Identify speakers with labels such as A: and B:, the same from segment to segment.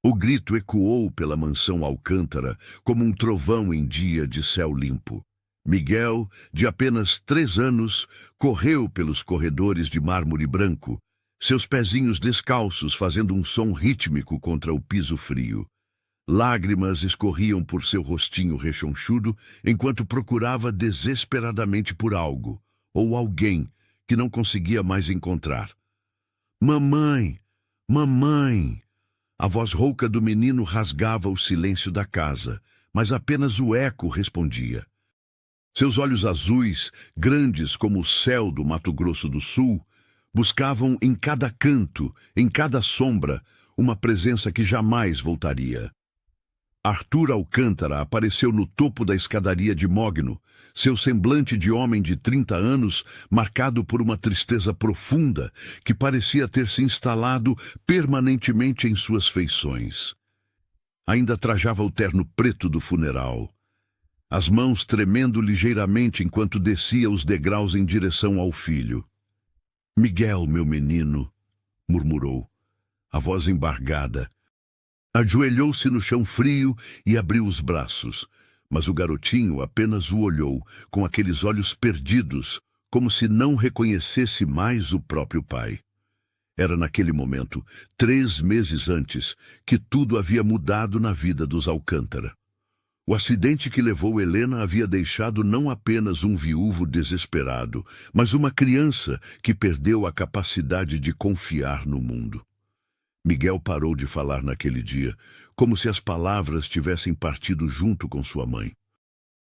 A: O grito ecoou pela mansão Alcântara como um trovão em dia de céu limpo. Miguel, de apenas 3 anos, correu pelos corredores de mármore branco, seus pezinhos descalços fazendo um som rítmico contra o piso frio. Lágrimas escorriam por seu rostinho rechonchudo enquanto procurava desesperadamente por algo, ou alguém, que não conseguia mais encontrar. Mamãe! Mamãe! A voz rouca do menino rasgava o silêncio da casa, mas apenas o eco respondia. Seus olhos azuis, grandes como o céu do Mato Grosso do Sul, buscavam em cada canto, em cada sombra, uma presença que jamais voltaria. Arthur Alcântara apareceu no topo da escadaria de Mogno, seu semblante de homem de 30 anos marcado por uma tristeza profunda que parecia ter se instalado permanentemente em suas feições. Ainda trajava o terno preto do funeral, as mãos tremendo ligeiramente enquanto descia os degraus em direção ao filho. "Miguel, meu menino", murmurou, a voz embargada. Ajoelhou-se no chão frio e abriu os braços, mas o garotinho apenas o olhou, com aqueles olhos perdidos, como se não reconhecesse mais o próprio pai. Era naquele momento, 3 meses antes, que tudo havia mudado na vida dos Alcântara. O acidente que levou Helena havia deixado não apenas um viúvo desesperado, mas uma criança que perdeu a capacidade de confiar no mundo. Miguel parou de falar naquele dia, como se as palavras tivessem partido junto com sua mãe.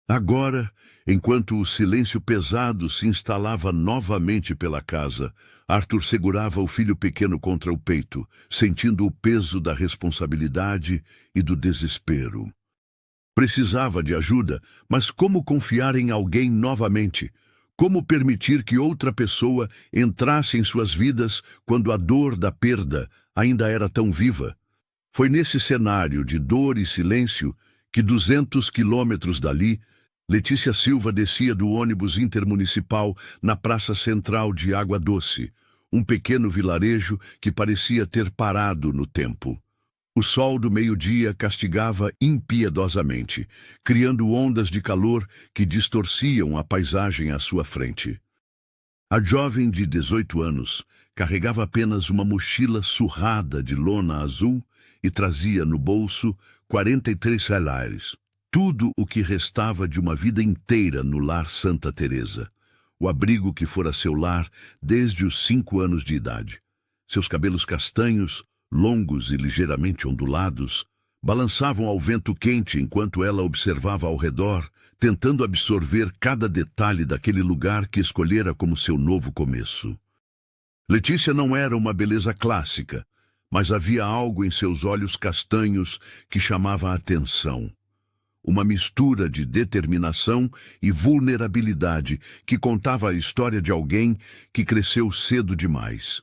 A: Agora, enquanto o silêncio pesado se instalava novamente pela casa, Arthur segurava o filho pequeno contra o peito, sentindo o peso da responsabilidade e do desespero. Precisava de ajuda, mas como confiar em alguém novamente? Como permitir que outra pessoa entrasse em suas vidas quando a dor da perda ainda era tão viva? Foi nesse cenário de dor e silêncio que 200 quilômetros dali, Letícia Silva descia do ônibus intermunicipal na praça central de Água Doce, um pequeno vilarejo que parecia ter parado no tempo. O sol do meio-dia castigava impiedosamente, criando ondas de calor que distorciam a paisagem à sua frente. A jovem de 18 anos carregava apenas uma mochila surrada de lona azul e trazia no bolso 43 reais, tudo o que restava de uma vida inteira no lar Santa Teresa, o abrigo que fora seu lar desde os 5 anos de idade. Seus cabelos castanhos, longos e ligeiramente ondulados, balançavam ao vento quente enquanto ela observava ao redor, tentando absorver cada detalhe daquele lugar que escolhera como seu novo começo. Letícia não era uma beleza clássica, mas havia algo em seus olhos castanhos que chamava a atenção. Uma mistura de determinação e vulnerabilidade que contava a história de alguém que cresceu cedo demais.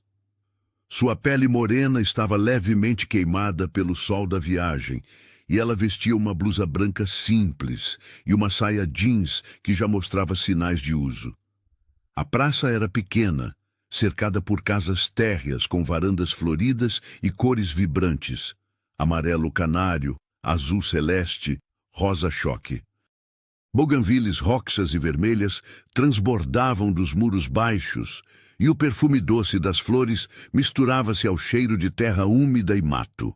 A: Sua pele morena estava levemente queimada pelo sol da viagem, e ela vestia uma blusa branca simples e uma saia jeans que já mostrava sinais de uso. A praça era pequena, cercada por casas térreas com varandas floridas e cores vibrantes, amarelo canário, azul celeste, rosa choque. Bougainvilles roxas e vermelhas transbordavam dos muros baixos, e o perfume doce das flores misturava-se ao cheiro de terra úmida e mato.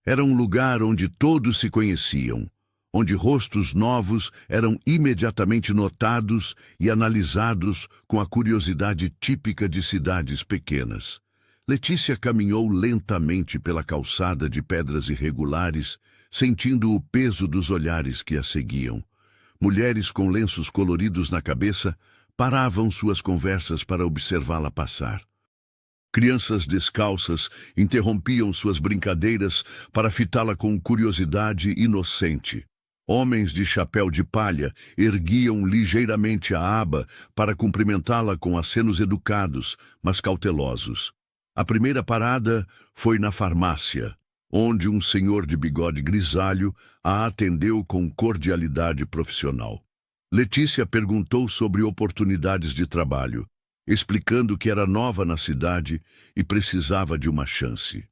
A: Era um lugar onde todos se conheciam, onde rostos novos eram imediatamente notados e analisados com a curiosidade típica de cidades pequenas. Letícia caminhou lentamente pela calçada de pedras irregulares, sentindo o peso dos olhares que a seguiam. Mulheres com lenços coloridos na cabeça paravam suas conversas para observá-la passar. Crianças descalças interrompiam suas brincadeiras para fitá-la com curiosidade inocente. Homens de chapéu de palha erguiam ligeiramente a aba para cumprimentá-la com acenos educados, mas cautelosos. A primeira parada foi na farmácia, onde um senhor de bigode grisalho a atendeu com cordialidade profissional. Letícia perguntou sobre oportunidades de trabalho, explicando que era nova na cidade e precisava de uma chance.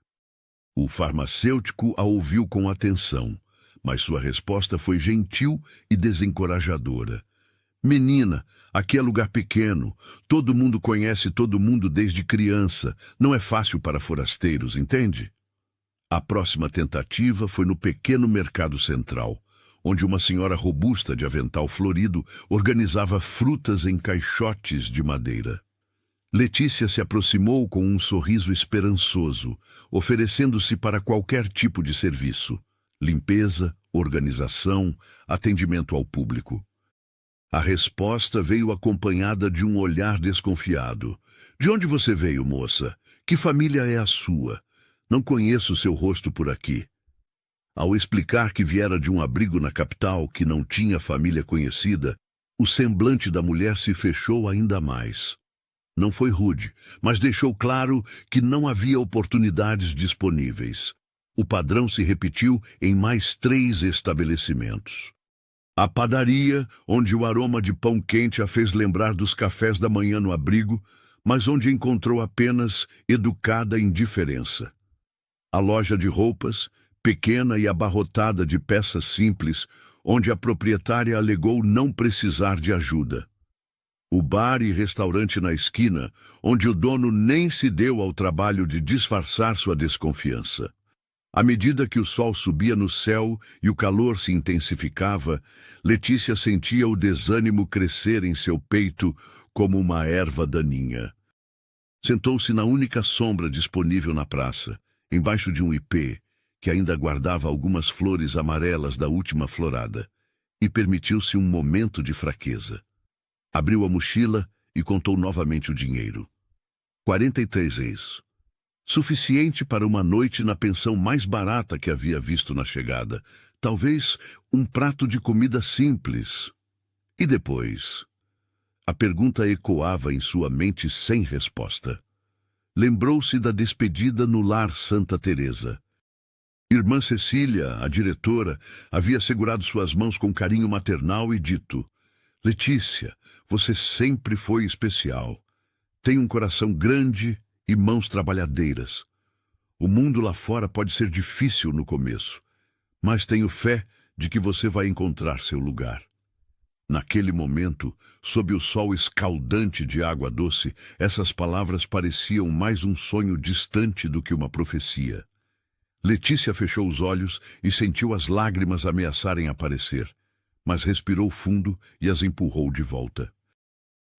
A: O farmacêutico a ouviu com atenção, mas sua resposta foi gentil e desencorajadora. Menina, aqui é lugar pequeno. Todo mundo conhece todo mundo desde criança. Não é fácil para forasteiros, entende? A próxima tentativa foi no pequeno mercado central, onde uma senhora robusta de avental florido organizava frutas em caixotes de madeira. Letícia se aproximou com um sorriso esperançoso, oferecendo-se para qualquer tipo de serviço: limpeza, organização, atendimento ao público. A resposta veio acompanhada de um olhar desconfiado. De onde você veio, moça? Que família é a sua? Não conheço seu rosto por aqui. Ao explicar que viera de um abrigo na capital que não tinha família conhecida, o semblante da mulher se fechou ainda mais. Não foi rude, mas deixou claro que não havia oportunidades disponíveis. O padrão se repetiu em mais 3 estabelecimentos. A padaria, onde o aroma de pão quente a fez lembrar dos cafés da manhã no abrigo, mas onde encontrou apenas educada indiferença. A loja de roupas, pequena e abarrotada de peças simples, onde a proprietária alegou não precisar de ajuda. O bar e restaurante na esquina, onde o dono nem se deu ao trabalho de disfarçar sua desconfiança. À medida que o sol subia no céu e o calor se intensificava, Letícia sentia o desânimo crescer em seu peito como uma erva daninha. Sentou-se na única sombra disponível na praça, embaixo de um ipê, que ainda guardava algumas flores amarelas da última florada, e permitiu-se um momento de fraqueza. Abriu a mochila e contou novamente o dinheiro. 43 reis. Suficiente para uma noite na pensão mais barata que havia visto na chegada. Talvez um prato de comida simples. E depois? A pergunta ecoava em sua mente sem resposta. Lembrou-se da despedida no lar Santa Teresa. Irmã Cecília, a diretora, havia segurado suas mãos com carinho maternal e dito: Letícia, você sempre foi especial. Tem um coração grande e mãos trabalhadeiras. O mundo lá fora pode ser difícil no começo, mas tenho fé de que você vai encontrar seu lugar. Naquele momento, sob o sol escaldante de água doce, essas palavras pareciam mais um sonho distante do que uma profecia. Letícia fechou os olhos e sentiu as lágrimas ameaçarem aparecer, mas respirou fundo e as empurrou de volta.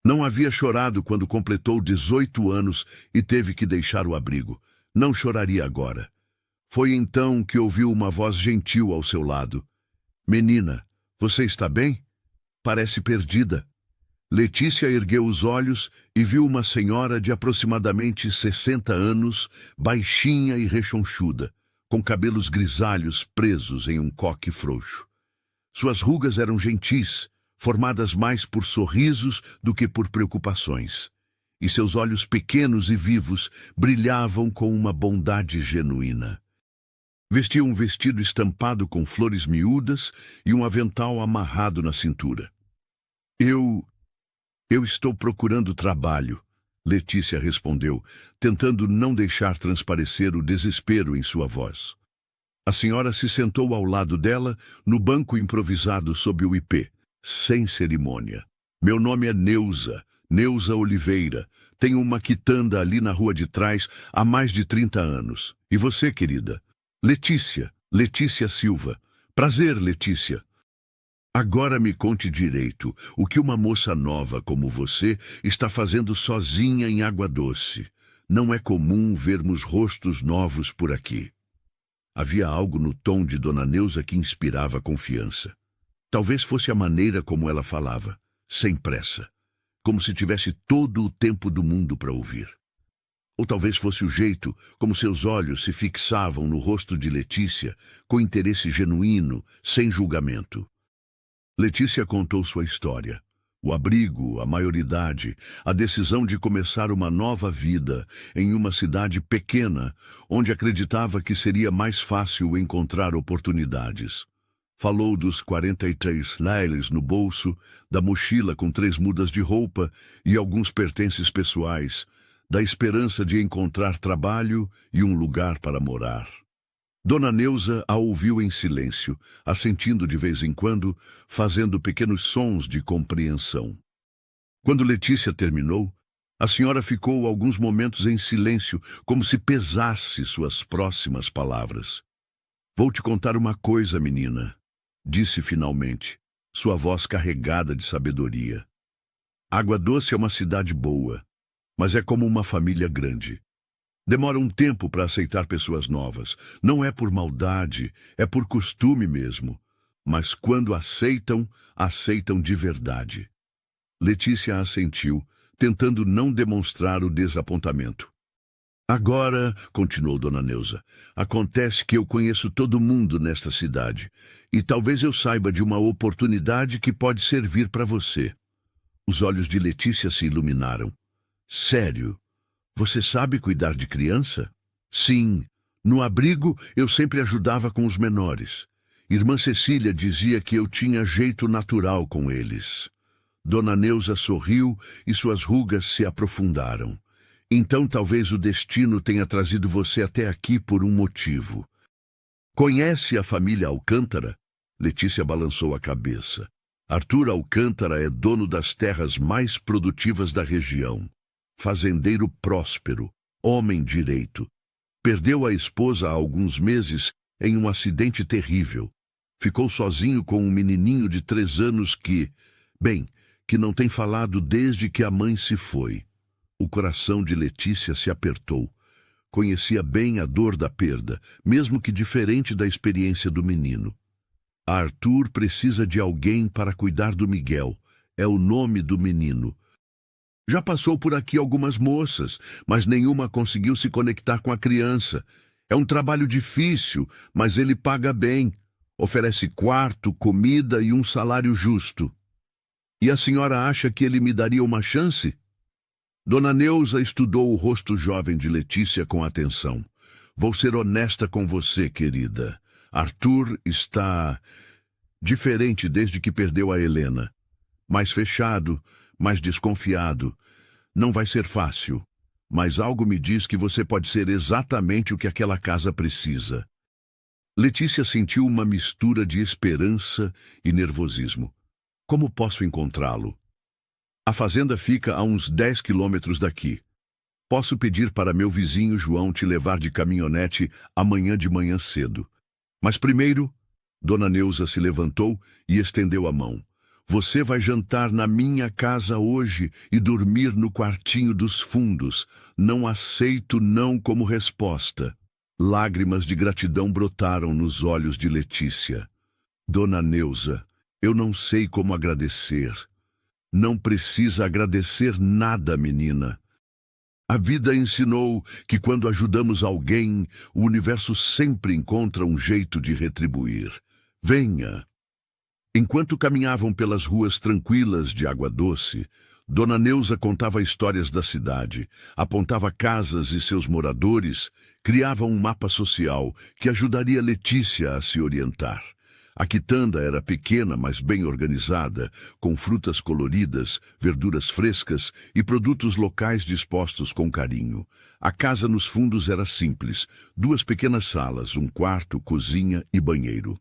A: Não havia chorado quando completou 18 anos e teve que deixar o abrigo. Não choraria agora. Foi então que ouviu uma voz gentil ao seu lado. Menina, você está bem? Parece perdida. Letícia ergueu os olhos e viu uma senhora de aproximadamente 60 anos, baixinha e rechonchuda, com cabelos grisalhos presos em um coque frouxo. Suas rugas eram gentis, formadas mais por sorrisos do que por preocupações, e seus olhos pequenos e vivos brilhavam com uma bondade genuína. Vestia um vestido estampado com flores miúdas e um avental amarrado na cintura. Eu estou procurando trabalho, Letícia respondeu, tentando não deixar transparecer o desespero em sua voz. A senhora se sentou ao lado dela, no banco improvisado sob o ipê, sem cerimônia. Meu nome é Neuza Oliveira. Tenho uma quitanda ali na rua de trás há mais de 30 anos. E você, querida? Letícia Silva. Prazer, Letícia. Agora me conte direito o que uma moça nova como você está fazendo sozinha em Água Doce. Não é comum vermos rostos novos por aqui. Havia algo no tom de Dona Neuza que inspirava confiança. Talvez fosse a maneira como ela falava, sem pressa, como se tivesse todo o tempo do mundo para ouvir. Ou talvez fosse o jeito como seus olhos se fixavam no rosto de Letícia, com interesse genuíno, sem julgamento. Letícia contou sua história. O abrigo, a maioridade, a decisão de começar uma nova vida em uma cidade pequena, onde acreditava que seria mais fácil encontrar oportunidades. Falou dos 43 réis no bolso, da mochila com 3 mudas de roupa e alguns pertences pessoais, da esperança de encontrar trabalho e um lugar para morar. Dona Neuza a ouviu em silêncio, assentindo de vez em quando, fazendo pequenos sons de compreensão. Quando Letícia terminou, a senhora ficou alguns momentos em silêncio, como se pesasse suas próximas palavras. Vou te contar uma coisa, menina, disse finalmente, sua voz carregada de sabedoria. Água Doce é uma cidade boa, mas é como uma família grande. Demora um tempo para aceitar pessoas novas. Não é por maldade, é por costume mesmo. Mas quando aceitam, aceitam de verdade. Letícia assentiu, tentando não demonstrar o desapontamento. Agora, continuou Dona Neuza, acontece que eu conheço todo mundo nesta cidade, e talvez eu saiba de uma oportunidade que pode servir para você. Os olhos de Letícia se iluminaram. Sério? Você sabe cuidar de criança? Sim. No abrigo, eu sempre ajudava com os menores. Irmã Cecília dizia que eu tinha jeito natural com eles. Dona Neuza sorriu e suas rugas se aprofundaram. Então talvez o destino tenha trazido você até aqui por um motivo. Conhece a família Alcântara? Letícia balançou a cabeça. Arthur Alcântara é dono das terras mais produtivas da região. Fazendeiro próspero, homem direito. Perdeu a esposa há alguns meses em um acidente terrível. Ficou sozinho com um menininho de 3 anos que não tem falado desde que a mãe se foi. O coração de Letícia se apertou. Conhecia bem a dor da perda, mesmo que diferente da experiência do menino. Arthur precisa de alguém para cuidar do Miguel. É o nome do menino. Já passou por aqui algumas moças, mas nenhuma conseguiu se conectar com a criança. É um trabalho difícil, mas ele paga bem. Oferece quarto, comida e um salário justo. E a senhora acha que ele me daria uma chance? Dona Neuza estudou o rosto jovem de Letícia com atenção. Vou ser honesta com você, querida. Arthur está diferente desde que perdeu a Helena. Mais fechado, mais desconfiado. Não vai ser fácil, mas algo me diz que você pode ser exatamente o que aquela casa precisa. Letícia sentiu uma mistura de esperança e nervosismo. Como posso encontrá-lo? A fazenda fica a uns 10 quilômetros daqui. Posso pedir para meu vizinho João te levar de caminhonete amanhã de manhã cedo. Mas primeiro, Dona Neuza se levantou e estendeu a mão. Você vai jantar na minha casa hoje e dormir no quartinho dos fundos. Não aceito não como resposta. Lágrimas de gratidão brotaram nos olhos de Letícia. Dona Neuza, eu não sei como agradecer. Não precisa agradecer nada, menina. A vida ensinou que quando ajudamos alguém, o universo sempre encontra um jeito de retribuir. Venha. Enquanto caminhavam pelas ruas tranquilas de Água Doce, Dona Neuza contava histórias da cidade, apontava casas e seus moradores, criava um mapa social que ajudaria Letícia a se orientar. A quitanda era pequena, mas bem organizada, com frutas coloridas, verduras frescas e produtos locais dispostos com carinho. A casa nos fundos era simples, 2 pequenas salas, um quarto, cozinha e banheiro.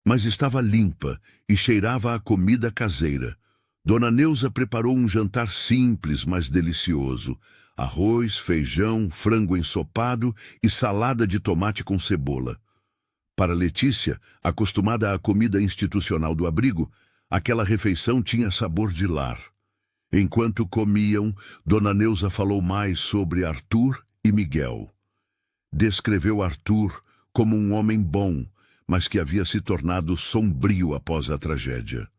A: Mas estava limpa e cheirava a comida caseira. Dona Neuza preparou um jantar simples, mas delicioso. Arroz, feijão, frango ensopado e salada de tomate com cebola. Para Letícia, acostumada à comida institucional do abrigo, aquela refeição tinha sabor de lar. Enquanto comiam, Dona Neuza falou mais sobre Arthur e Miguel. Descreveu Arthur como um homem bom, mas que havia se tornado sombrio após a tragédia.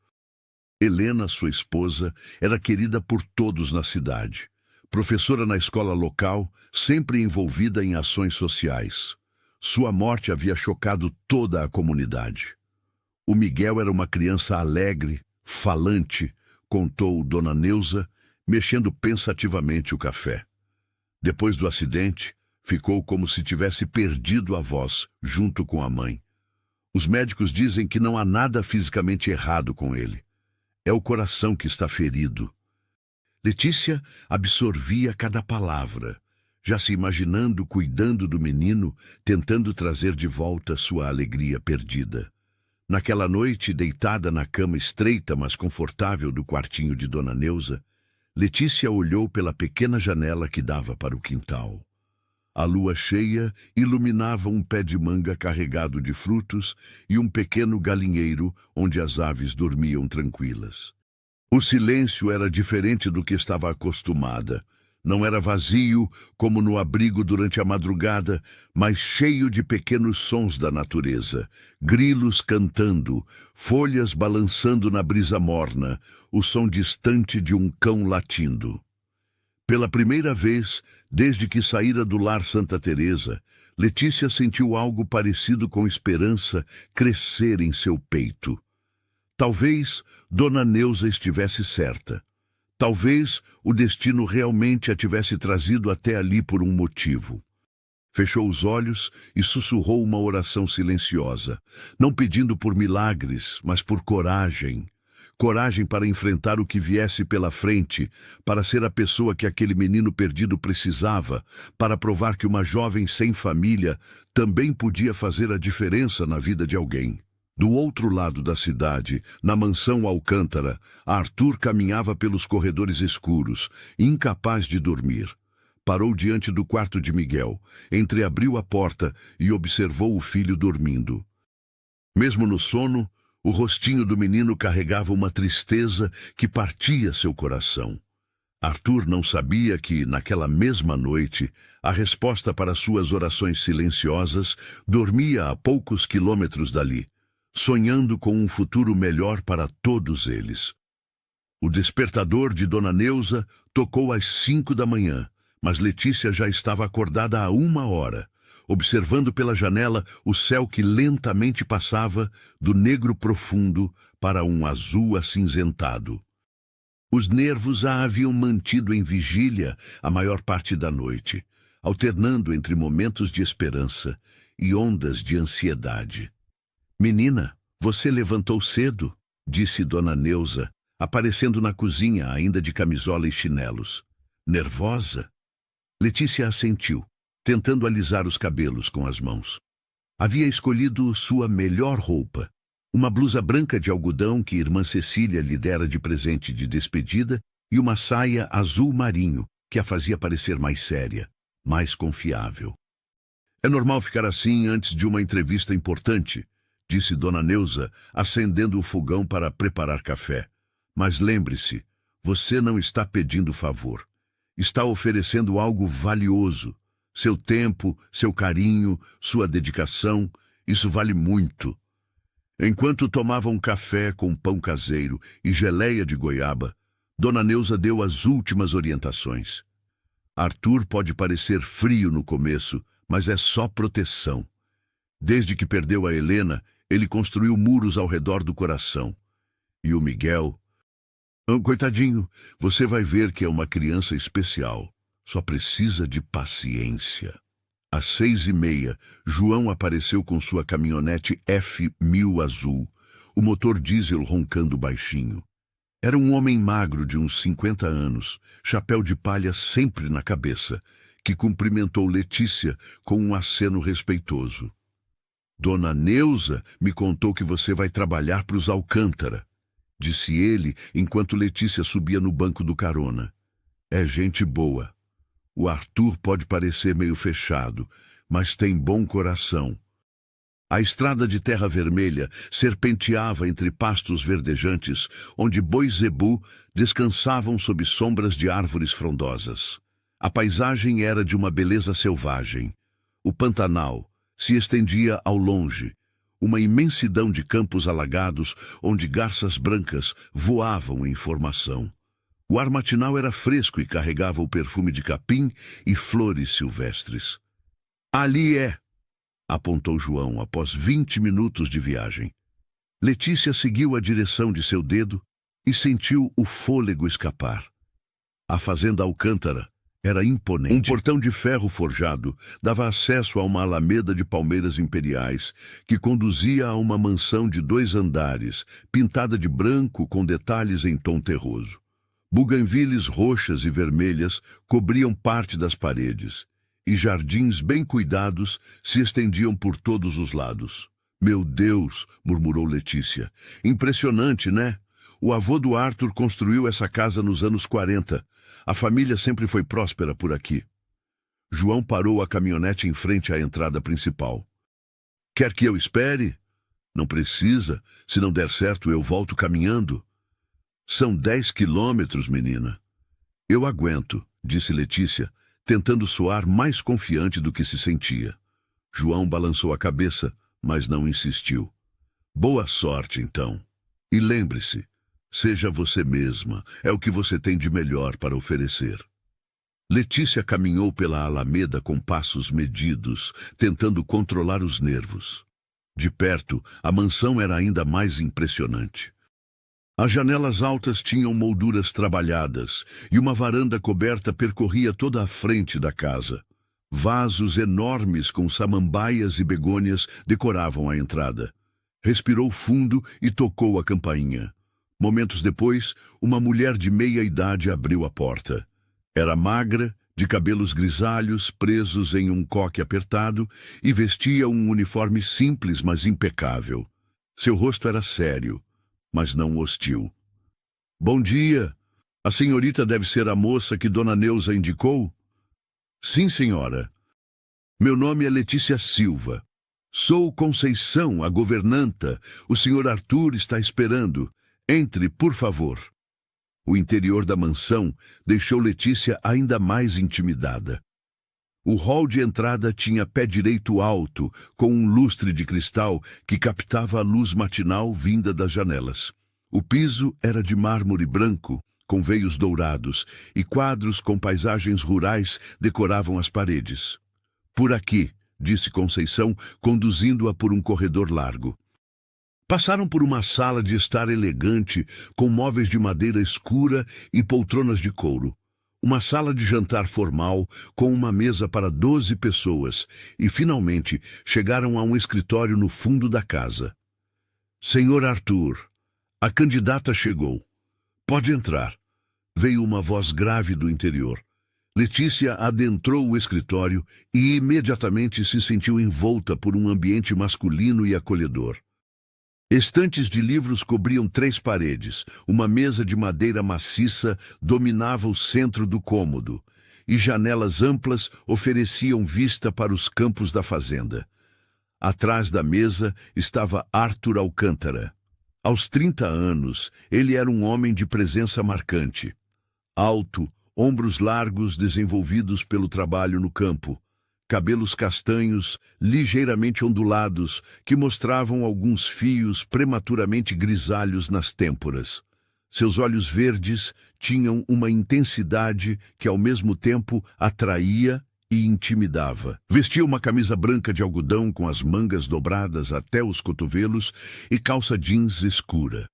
A: Helena, sua esposa, era querida por todos na cidade. Professora na escola local, sempre envolvida em ações sociais. Sua morte havia chocado toda a comunidade. O Miguel era uma criança alegre, falante, contou Dona Neuza, mexendo pensativamente o café. Depois do acidente, ficou como se tivesse perdido a voz, junto com a mãe. Os médicos dizem que não há nada fisicamente errado com ele. É o coração que está ferido. Letícia absorvia cada palavra. já se imaginando cuidando do menino, tentando trazer de volta sua alegria perdida. Naquela noite, deitada na cama estreita, mas confortável do quartinho de Dona Neuza, Letícia olhou pela pequena janela que dava para o quintal. A lua cheia iluminava um pé de manga carregado de frutos e um pequeno galinheiro onde as aves dormiam tranquilas. O silêncio era diferente do que estava acostumada. Não era vazio, como no abrigo durante a madrugada, mas cheio de pequenos sons da natureza. Grilos cantando, folhas balançando na brisa morna, o som distante de um cão latindo. Pela primeira vez, desde que saíra do lar Santa Teresa, Letícia sentiu algo parecido com esperança crescer em seu peito. Talvez Dona Neuza estivesse certa. Talvez o destino realmente a tivesse trazido até ali por um motivo. Fechou os olhos e sussurrou uma oração silenciosa, não pedindo por milagres, mas por coragem. Coragem para enfrentar o que viesse pela frente, para ser a pessoa que aquele menino perdido precisava, para provar que uma jovem sem família também podia fazer a diferença na vida de alguém. Do outro lado da cidade, na mansão Alcântara, Arthur caminhava pelos corredores escuros, incapaz de dormir. Parou diante do quarto de Miguel, entreabriu a porta e observou o filho dormindo. Mesmo no sono, o rostinho do menino carregava uma tristeza que partia seu coração. Arthur não sabia que, naquela mesma noite, a resposta para suas orações silenciosas dormia a poucos quilômetros dali, sonhando com um futuro melhor para todos eles. O despertador de Dona Neuza tocou às 5 da manhã, mas Letícia já estava acordada há 1 hora, observando pela janela o céu que lentamente passava do negro profundo para um azul acinzentado. Os nervos a haviam mantido em vigília a maior parte da noite, alternando entre momentos de esperança e ondas de ansiedade. "Menina, você levantou cedo", disse Dona Neuza, aparecendo na cozinha ainda de camisola e chinelos. "Nervosa?" Letícia assentiu, tentando alisar os cabelos com as mãos. Havia escolhido sua melhor roupa, uma blusa branca de algodão que irmã Cecília lhe dera de presente de despedida e uma saia azul marinho que a fazia parecer mais séria, mais confiável. "É normal ficar assim antes de uma entrevista importante", disse Dona Neuza, acendendo o fogão para preparar café. "Mas lembre-se, você não está pedindo favor. Está oferecendo algo valioso. Seu tempo, seu carinho, sua dedicação, isso vale muito." Enquanto tomavam café com pão caseiro e geleia de goiaba, Dona Neuza deu as últimas orientações. "Arthur pode parecer frio no começo, mas é só proteção. Desde que perdeu a Helena, ele construiu muros ao redor do coração. E o Miguel... Coitadinho, você vai ver que é uma criança especial. Só precisa de paciência." Às 6h30, João apareceu com sua caminhonete F1000 azul, o motor diesel roncando baixinho. Era um homem magro de uns 50 anos, chapéu de palha sempre na cabeça, que cumprimentou Letícia com um aceno respeitoso. "Dona Neuza me contou que você vai trabalhar para os Alcântara", disse ele enquanto Letícia subia no banco do carona. "É gente boa. O Arthur pode parecer meio fechado, mas tem bom coração." A estrada de terra vermelha serpenteava entre pastos verdejantes, onde bois zebu descansavam sob sombras de árvores frondosas. A paisagem era de uma beleza selvagem. O Pantanal se estendia ao longe, uma imensidão de campos alagados onde garças brancas voavam em formação. O ar matinal era fresco e carregava o perfume de capim e flores silvestres. "Ali é", apontou João após 20 minutos de viagem. Letícia seguiu a direção de seu dedo e sentiu o fôlego escapar. A fazenda Alcântara era imponente. Um portão de ferro forjado dava acesso a uma alameda de palmeiras imperiais que conduzia a uma mansão de 2 andares, pintada de branco com detalhes em tom terroso. Buganvílias roxas e vermelhas cobriam parte das paredes, e jardins bem cuidados se estendiam por todos os lados. Meu Deus, murmurou Letícia. Impressionante, né? O avô do Arthur construiu essa casa nos anos 40. A família sempre foi próspera por aqui. João parou a caminhonete em frente à entrada principal. Quer que eu espere? Não precisa. Se não der certo, eu volto caminhando. São 10 quilômetros, menina. Eu aguento, disse Letícia, tentando soar mais confiante do que se sentia. João balançou a cabeça, mas não insistiu. Boa sorte, então. E lembre-se, seja você mesma, é o que você tem de melhor para oferecer. Letícia caminhou pela alameda com passos medidos, tentando controlar os nervos. De perto, a mansão era ainda mais impressionante. As janelas altas tinham molduras trabalhadas e uma varanda coberta percorria toda a frente da casa. Vasos enormes com samambaias e begônias decoravam a entrada. Respirou fundo e tocou a campainha. Momentos depois, uma mulher de meia idade abriu a porta. Era magra, de cabelos grisalhos presos em um coque apertado e vestia um uniforme simples, mas impecável. Seu rosto era sério, mas não hostil. Bom dia. A senhorita deve ser a moça que Dona Neuza indicou? Sim, senhora. Meu nome é Letícia Silva. Sou Conceição, a governanta. O senhor Arthur está esperando. Entre, por favor. O interior da mansão deixou Letícia ainda mais intimidada. O hall de entrada tinha pé direito alto, com um lustre de cristal que captava a luz matinal vinda das janelas. O piso era de mármore branco, com veios dourados, e quadros com paisagens rurais decoravam as paredes. Por aqui, disse Conceição, conduzindo-a por um corredor largo. Passaram por uma sala de estar elegante, com móveis de madeira escura e poltronas de couro. Uma sala de jantar formal, com uma mesa para 12 pessoas, e, finalmente, chegaram a um escritório no fundo da casa. Senhor Arthur, a candidata chegou. Pode entrar. Veio uma voz grave do interior. Letícia adentrou o escritório e imediatamente se sentiu envolta por um ambiente masculino e acolhedor. Estantes de livros cobriam 3 paredes, uma mesa de madeira maciça dominava o centro do cômodo, e janelas amplas ofereciam vista para os campos da fazenda. Atrás da mesa estava Arthur Alcântara. Aos 30 anos, ele era um homem de presença marcante. Alto, ombros largos desenvolvidos pelo trabalho no campo, cabelos castanhos, ligeiramente ondulados, que mostravam alguns fios prematuramente grisalhos nas têmporas. Seus olhos verdes tinham uma intensidade que, ao mesmo tempo, atraía e intimidava. Vestia uma camisa branca de algodão com as mangas dobradas até os cotovelos e calça jeans escura.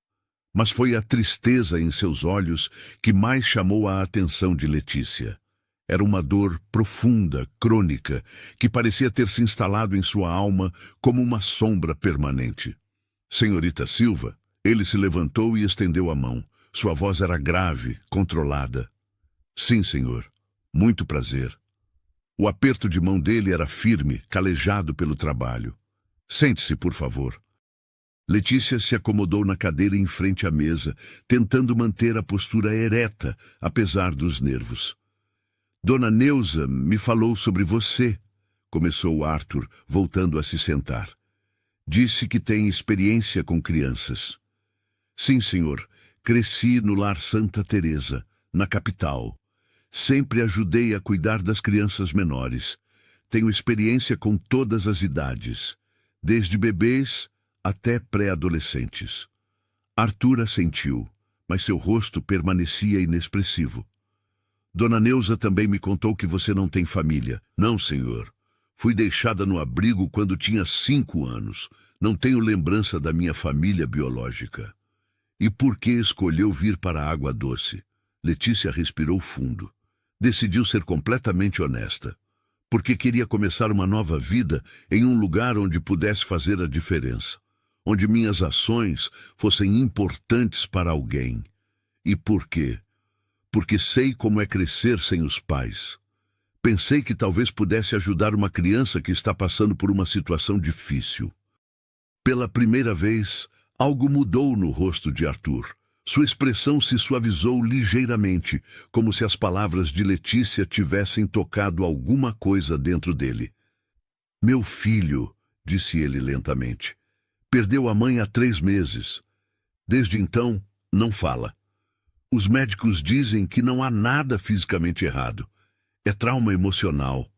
A: Mas foi a tristeza em seus olhos que mais chamou a atenção de Letícia. Era uma dor profunda, crônica, que parecia ter se instalado em sua alma como uma sombra permanente. Senhorita Silva, ele se levantou e estendeu a mão. Sua voz era grave, controlada. Sim, senhor. Muito prazer. O aperto de mão dele era firme, calejado pelo trabalho. Sente-se, por favor. Letícia se acomodou na cadeira em frente à mesa, tentando manter a postura ereta, apesar dos nervos. Dona Neuza me falou sobre você, começou Arthur, voltando a se sentar. Disse que tem experiência com crianças. Sim, senhor. Cresci no Lar Santa Teresa, na capital. Sempre ajudei a cuidar das crianças menores. Tenho experiência com todas as idades, desde bebês até pré-adolescentes. Arthur assentiu, mas seu rosto permanecia inexpressivo. Dona Neuza também me contou que você não tem família. Não, senhor. Fui deixada no abrigo quando tinha 5 anos. Não tenho lembrança da minha família biológica. E por que escolheu vir para a Água Doce? Letícia respirou fundo. Decidiu ser completamente honesta. Porque queria começar uma nova vida em um lugar onde pudesse fazer a diferença. Onde minhas ações fossem importantes para alguém. E por quê? Porque sei como é crescer sem os pais. Pensei que talvez pudesse ajudar uma criança que está passando por uma situação difícil. Pela primeira vez, algo mudou no rosto de Arthur. Sua expressão se suavizou ligeiramente, como se as palavras de Letícia tivessem tocado alguma coisa dentro dele. Meu filho, disse ele lentamente, perdeu a mãe há 3 meses. Desde então, não fala. Os médicos dizem que não há nada fisicamente errado. É trauma emocional.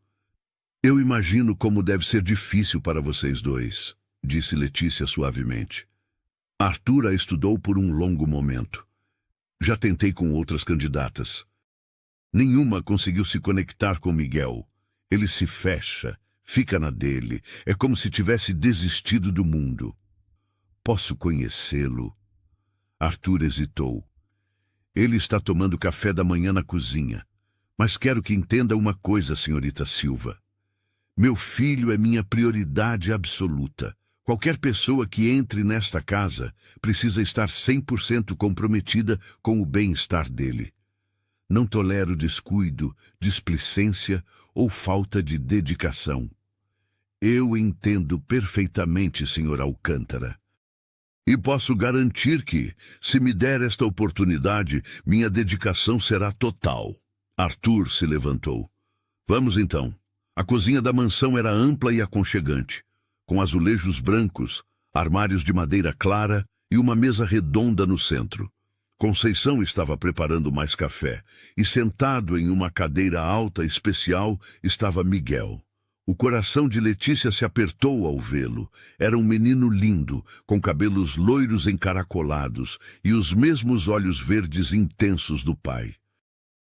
A: Eu imagino como deve ser difícil para vocês dois, disse Letícia suavemente. Arthur a estudou por um longo momento. Já tentei com outras candidatas. Nenhuma conseguiu se conectar com Miguel. Ele se fecha, fica na dele. É como se tivesse desistido do mundo. Posso conhecê-lo? Arthur hesitou. Ele está tomando café da manhã na cozinha. Mas quero que entenda uma coisa, senhorita Silva. Meu filho é minha prioridade absoluta. Qualquer pessoa que entre nesta casa precisa estar 100% comprometida com o bem-estar dele. Não tolero descuido, displicência ou falta de dedicação. Eu entendo perfeitamente, Sr. Alcântara. E posso garantir que, se me der esta oportunidade, minha dedicação será total. Arthur se levantou. Vamos então. A cozinha da mansão era ampla e aconchegante, com azulejos brancos, armários de madeira clara e uma mesa redonda no centro. Conceição estava preparando mais café, e sentado em uma cadeira alta especial estava Miguel. O coração de Letícia se apertou ao vê-lo. Era um menino lindo, com cabelos loiros encaracolados e os mesmos olhos verdes intensos do pai.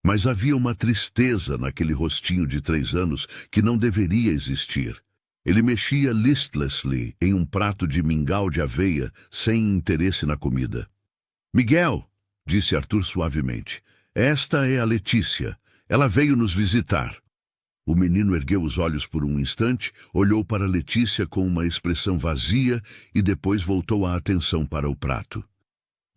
A: Mas havia uma tristeza naquele rostinho de 3 anos que não deveria existir. Ele mexia listlessly em um prato de mingau de aveia, sem interesse na comida. Miguel, disse Arthur suavemente, esta é a Letícia. Ela veio nos visitar. O menino ergueu os olhos por um instante, olhou para Letícia com uma expressão vazia e depois voltou a atenção para o prato.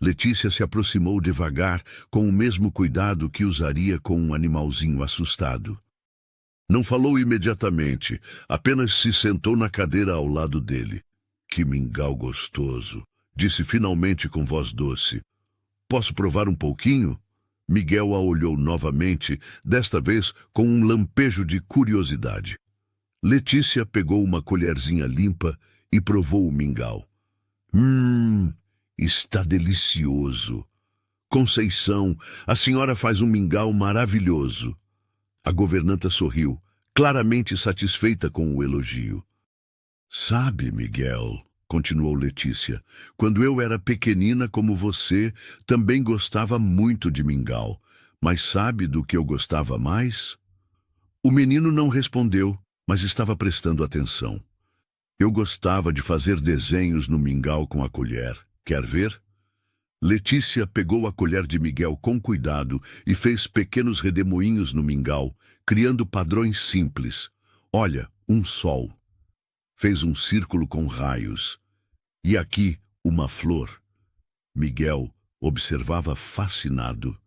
A: Letícia se aproximou devagar, com o mesmo cuidado que usaria com um animalzinho assustado. Não falou imediatamente, apenas se sentou na cadeira ao lado dele. Que mingau gostoso, disse finalmente com voz doce. Posso provar um pouquinho? Miguel a olhou novamente, desta vez com um lampejo de curiosidade. Letícia pegou uma colherzinha limpa e provou o mingau. Está delicioso. Conceição, a senhora faz um mingau maravilhoso. A governanta sorriu, claramente satisfeita com o elogio. Sabe, Miguel, continuou Letícia, quando eu era pequenina como você, também gostava muito de mingau. Mas sabe do que eu gostava mais? O menino não respondeu, mas estava prestando atenção. Eu gostava de fazer desenhos no mingau com a colher. Quer ver? Letícia pegou a colher de Miguel com cuidado e fez pequenos redemoinhos no mingau, criando padrões simples. Olha, um sol. Fez um círculo com raios. E aqui, uma flor. Miguel observava fascinado.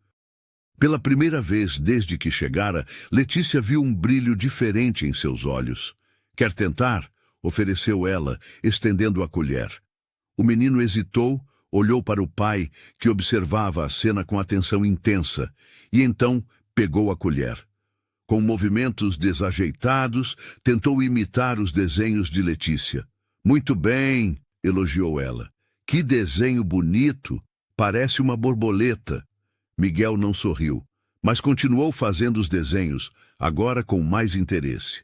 A: Pela primeira vez desde que chegara, Letícia viu um brilho diferente em seus olhos. Quer tentar? Ofereceu ela, estendendo a colher. O menino hesitou, olhou para o pai, que observava a cena com atenção intensa, e então pegou a colher. Com movimentos desajeitados, tentou imitar os desenhos de Letícia. Muito bem, elogiou ela. Que desenho bonito! Parece uma borboleta. Miguel não sorriu, mas continuou fazendo os desenhos, agora com mais interesse.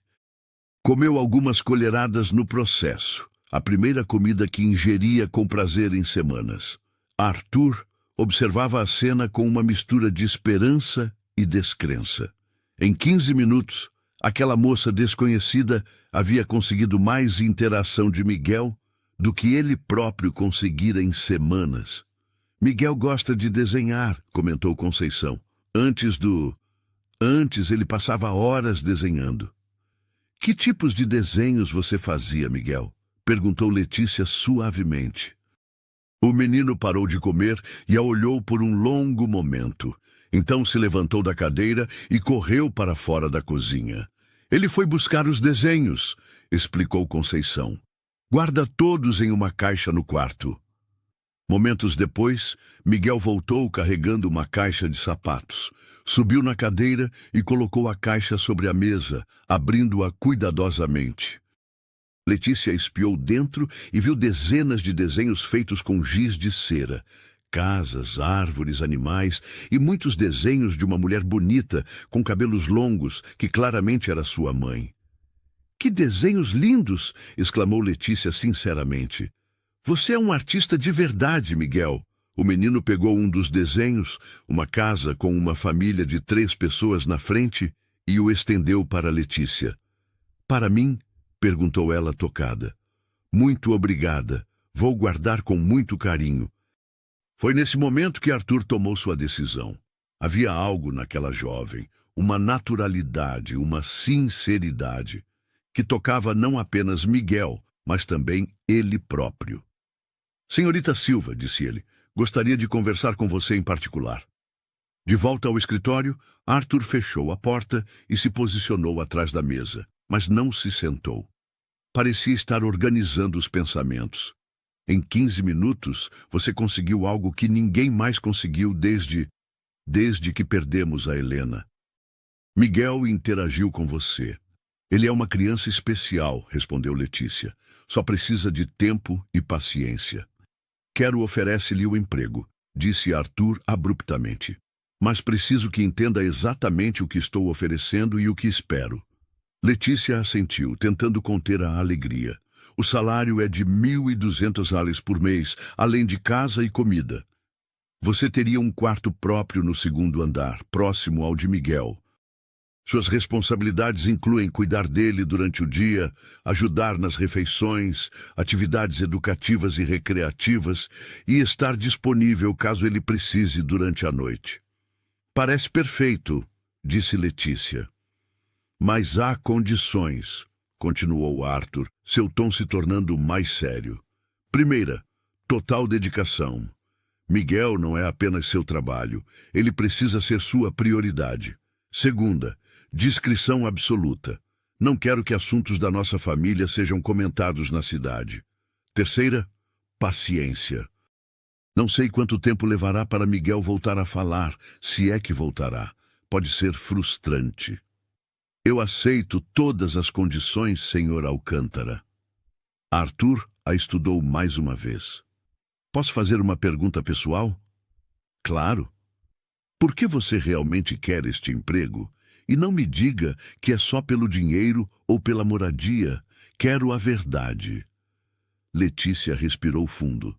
A: Comeu algumas colheradas no processo. A primeira comida que ingeria com prazer em semanas. Arthur observava a cena com uma mistura de esperança e descrença. Em 15 minutos, aquela moça desconhecida havia conseguido mais interação de Miguel do que ele próprio conseguira em semanas. Miguel gosta de desenhar, comentou Conceição. Antes ele passava horas desenhando. Que tipos de desenhos você fazia, Miguel? Perguntou Letícia suavemente. O menino parou de comer e a olhou por um longo momento. Então se levantou da cadeira e correu para fora da cozinha. Ele foi buscar os desenhos, explicou Conceição. Guarda todos em uma caixa no quarto. Momentos depois, Miguel voltou carregando uma caixa de sapatos. Subiu na cadeira e colocou a caixa sobre a mesa, abrindo-a cuidadosamente. Letícia espiou dentro e viu dezenas de desenhos feitos com giz de cera. Casas, árvores, animais e muitos desenhos de uma mulher bonita, com cabelos longos, que claramente era sua mãe. "Que desenhos lindos!" exclamou Letícia sinceramente. "Você é um artista de verdade, Miguel." O menino pegou um dos desenhos, uma casa com uma família de 3 pessoas na frente, e o estendeu para Letícia. "Para mim?" perguntou ela tocada. "Muito obrigada. Vou guardar com muito carinho." Foi nesse momento que Arthur tomou sua decisão. Havia algo naquela jovem, uma naturalidade, uma sinceridade, que tocava não apenas Miguel, mas também ele próprio. "Senhorita Silva", disse ele, "gostaria de conversar com você em particular." De volta ao escritório, Arthur fechou a porta e se posicionou atrás da mesa, mas não se sentou. Parecia estar organizando os pensamentos. "Em 15 minutos, você conseguiu algo que ninguém mais conseguiu desde que perdemos a Helena. Miguel interagiu com você. Ele é uma criança especial", respondeu Letícia. "Só precisa de tempo e paciência." "Quero oferece-lhe o emprego", disse Arthur abruptamente. "Mas preciso que entenda exatamente o que estou oferecendo e o que espero." Letícia assentiu, tentando conter a alegria. "O salário é de 1.200 reais por mês, além de casa e comida. Você teria um quarto próprio no 2º andar, próximo ao de Miguel. Suas responsabilidades incluem cuidar dele durante o dia, ajudar nas refeições, atividades educativas e recreativas e estar disponível caso ele precise durante a noite." "Parece perfeito", disse Letícia. "Mas há condições", continuou Arthur, seu tom se tornando mais sério. "Primeira, total dedicação. Miguel não é apenas seu trabalho, ele precisa ser sua prioridade. Segunda, discrição absoluta. Não quero que assuntos da nossa família sejam comentados na cidade. Terceira, paciência. Não sei quanto tempo levará para Miguel voltar a falar, se é que voltará. Pode ser frustrante." "Eu aceito todas as condições, senhor Alcântara." Arthur a estudou mais uma vez. "Posso fazer uma pergunta pessoal?" "Claro. Por que você realmente quer este emprego? E não me diga que é só pelo dinheiro ou pela moradia. Quero a verdade." Letícia respirou fundo.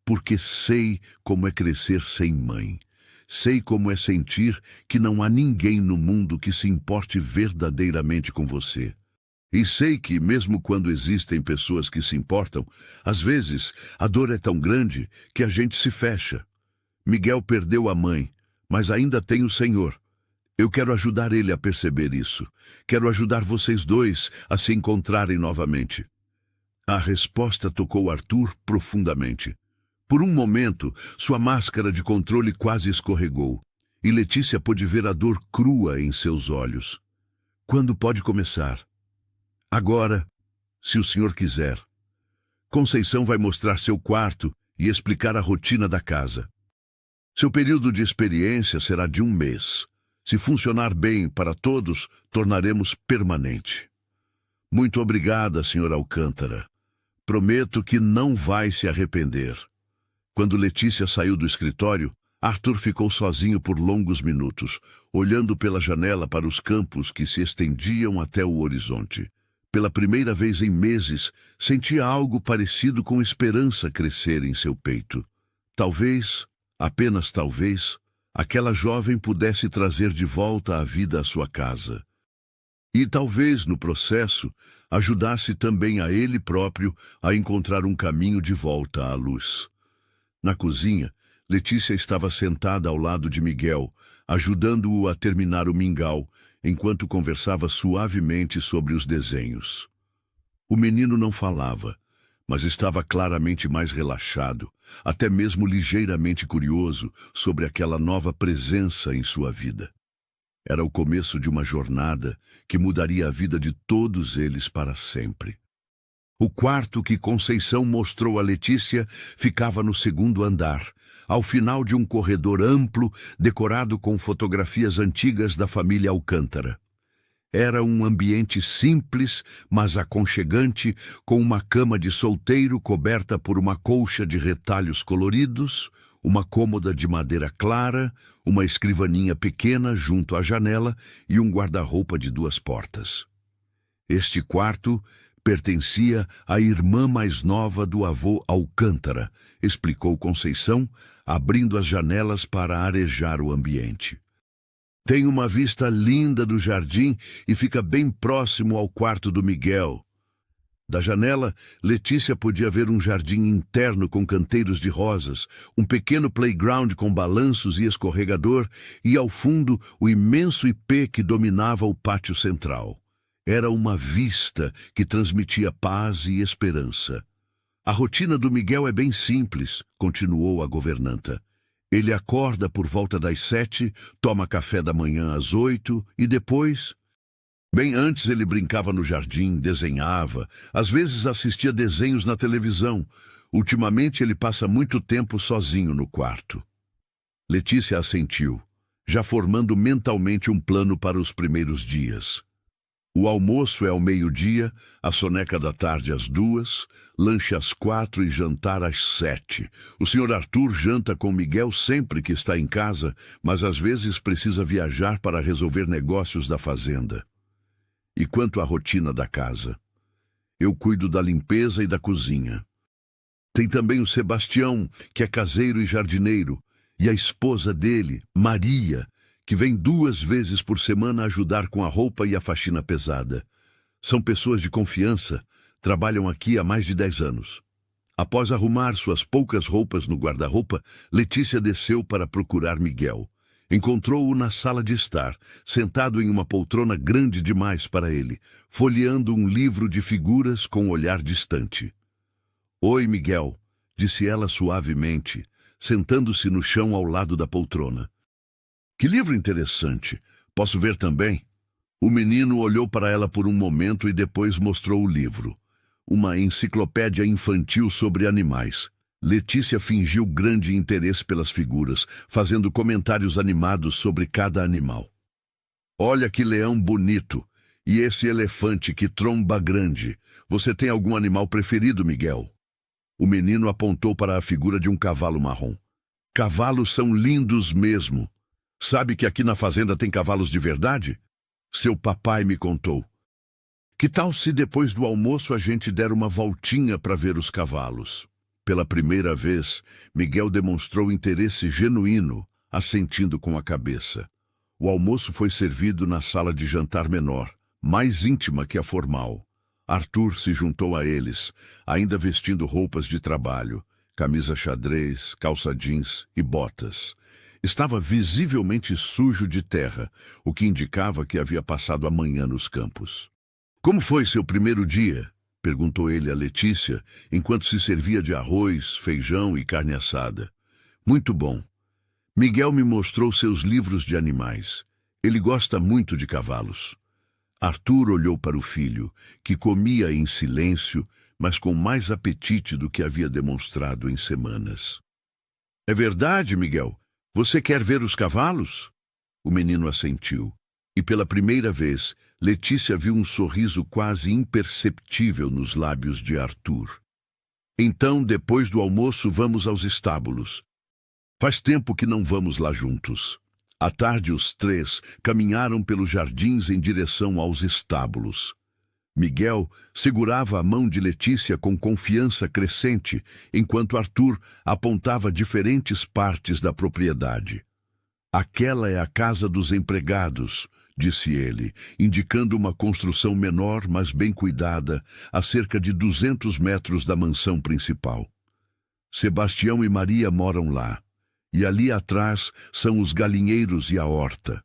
A: "Porque sei como é crescer sem mãe. Sei como é sentir que não há ninguém no mundo que se importe verdadeiramente com você. E sei que, mesmo quando existem pessoas que se importam, às vezes a dor é tão grande que a gente se fecha. Miguel perdeu a mãe, mas ainda tem o Senhor. Eu quero ajudar ele a perceber isso. Quero ajudar vocês dois a se encontrarem novamente." A resposta tocou Arthur profundamente. Por um momento, sua máscara de controle quase escorregou, e Letícia pôde ver a dor crua em seus olhos. "Quando pode começar?" "Agora, se o senhor quiser. Conceição vai mostrar seu quarto e explicar a rotina da casa. Seu período de experiência será de 1 mês. Se funcionar bem para todos, tornaremos permanente." "Muito obrigada, senhor Alcântara. Prometo que não vai se arrepender." Quando Letícia saiu do escritório, Arthur ficou sozinho por longos minutos, olhando pela janela para os campos que se estendiam até o horizonte. Pela primeira vez em meses, sentia algo parecido com esperança crescer em seu peito. Talvez, apenas talvez, aquela jovem pudesse trazer de volta a vida à sua casa. E talvez, no processo, ajudasse também a ele próprio a encontrar um caminho de volta à luz. Na cozinha, Letícia estava sentada ao lado de Miguel, ajudando-o a terminar o mingau, enquanto conversava suavemente sobre os desenhos. O menino não falava, mas estava claramente mais relaxado, até mesmo ligeiramente curioso sobre aquela nova presença em sua vida. Era o começo de uma jornada que mudaria a vida de todos eles para sempre. O quarto que Conceição mostrou a Letícia ficava no segundo andar, ao final de um corredor amplo, decorado com fotografias antigas da família Alcântara. Era um ambiente simples, mas aconchegante, com uma cama de solteiro coberta por uma colcha de retalhos coloridos, uma cômoda de madeira clara, uma escrivaninha pequena junto à janela e um guarda-roupa de 2 portas. Este quarto pertencia à irmã mais nova do avô Alcântara, explicou Conceição, abrindo as janelas para arejar o ambiente. Tem uma vista linda do jardim e fica bem próximo ao quarto do Miguel. Da janela, Letícia podia ver um jardim interno com canteiros de rosas, um pequeno playground com balanços e escorregador e, ao fundo, o imenso ipê que dominava o pátio central. Era uma vista que transmitia paz e esperança. A rotina do Miguel é bem simples, continuou a governanta. Ele acorda por volta das 7, toma café da manhã às 8 e depois... Bem antes ele brincava no jardim, desenhava, às vezes assistia desenhos na televisão. Ultimamente ele passa muito tempo sozinho no quarto. Letícia assentiu, já formando mentalmente um plano para os primeiros dias. O almoço é ao meio-dia, a soneca da tarde às 2, lanche às 4 e jantar às 7. O Sr. Arthur janta com Miguel sempre que está em casa, mas às vezes precisa viajar para resolver negócios da fazenda. E quanto à rotina da casa? Eu cuido da limpeza e da cozinha. Tem também o Sebastião, que é caseiro e jardineiro, e a esposa dele, Maria, que vem 2 vezes por semana ajudar com a roupa e a faxina pesada. São pessoas de confiança, trabalham aqui há mais de 10 anos. Após arrumar suas poucas roupas no guarda-roupa, Letícia desceu para procurar Miguel. Encontrou-o na sala de estar, sentado em uma poltrona grande demais para ele, folheando um livro de figuras com um olhar distante. "Oi, Miguel", disse ela suavemente, sentando-se no chão ao lado da poltrona. "Que livro interessante. Posso ver também?" O menino olhou para ela por um momento e depois mostrou o livro. Uma enciclopédia infantil sobre animais. Letícia fingiu grande interesse pelas figuras, fazendo comentários animados sobre cada animal. "Olha que leão bonito! E esse elefante, que tromba grande! Você tem algum animal preferido, Miguel?" O menino apontou para a figura de um cavalo marrom. "Cavalos são lindos mesmo. Sabe que aqui na fazenda tem cavalos de verdade? Seu papai me contou. Que tal se depois do almoço a gente der uma voltinha para ver os cavalos?" Pela primeira vez, Miguel demonstrou interesse genuíno, assentindo com a cabeça. O almoço foi servido na sala de jantar menor, mais íntima que a formal. Arthur se juntou a eles, ainda vestindo roupas de trabalho, camisa xadrez, calça jeans e botas. Estava visivelmente sujo de terra, o que indicava que havia passado a manhã nos campos. "Como foi seu primeiro dia?" perguntou ele a Letícia, enquanto se servia de arroz, feijão e carne assada. "Muito bom. Miguel me mostrou seus livros de animais. Ele gosta muito de cavalos." Arthur olhou para o filho, que comia em silêncio, mas com mais apetite do que havia demonstrado em semanas. "É verdade, Miguel? Você quer ver os cavalos?" O menino assentiu. E pela primeira vez, Letícia viu um sorriso quase imperceptível nos lábios de Arthur. "Então, depois do almoço, vamos aos estábulos. Faz tempo que não vamos lá juntos." À tarde, os 3 caminharam pelos jardins em direção aos estábulos. Miguel segurava a mão de Letícia com confiança crescente, enquanto Arthur apontava diferentes partes da propriedade. "Aquela é a casa dos empregados", disse ele, indicando uma construção menor, mas bem cuidada, a cerca de 200 metros da mansão principal. "Sebastião e Maria moram lá, e ali atrás são os galinheiros e a horta."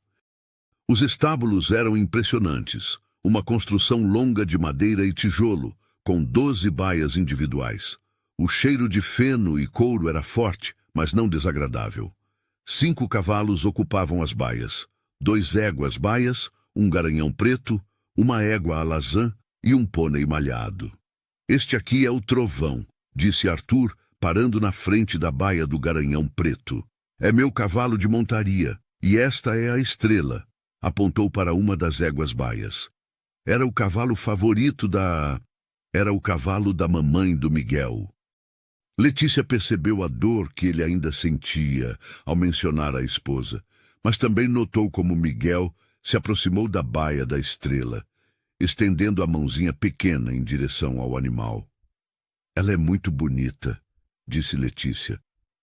A: Os estábulos eram impressionantes, uma construção longa de madeira e tijolo, com 12 baias individuais. O cheiro de feno e couro era forte, mas não desagradável. 5 cavalos ocupavam as baias, 2 éguas baias, um garanhão preto, uma égua alazã e um pônei malhado. Este aqui é o Trovão, disse Arthur, parando na frente da baia do garanhão preto. É meu cavalo de montaria, e esta é a Estrela, apontou para uma das éguas baias. Era o cavalo favorito Era o cavalo da mamãe do Miguel. Letícia percebeu a dor que ele ainda sentia ao mencionar a esposa, mas também notou como Miguel se aproximou da baia da Estrela, estendendo a mãozinha pequena em direção ao animal. Ela é muito bonita, disse Letícia.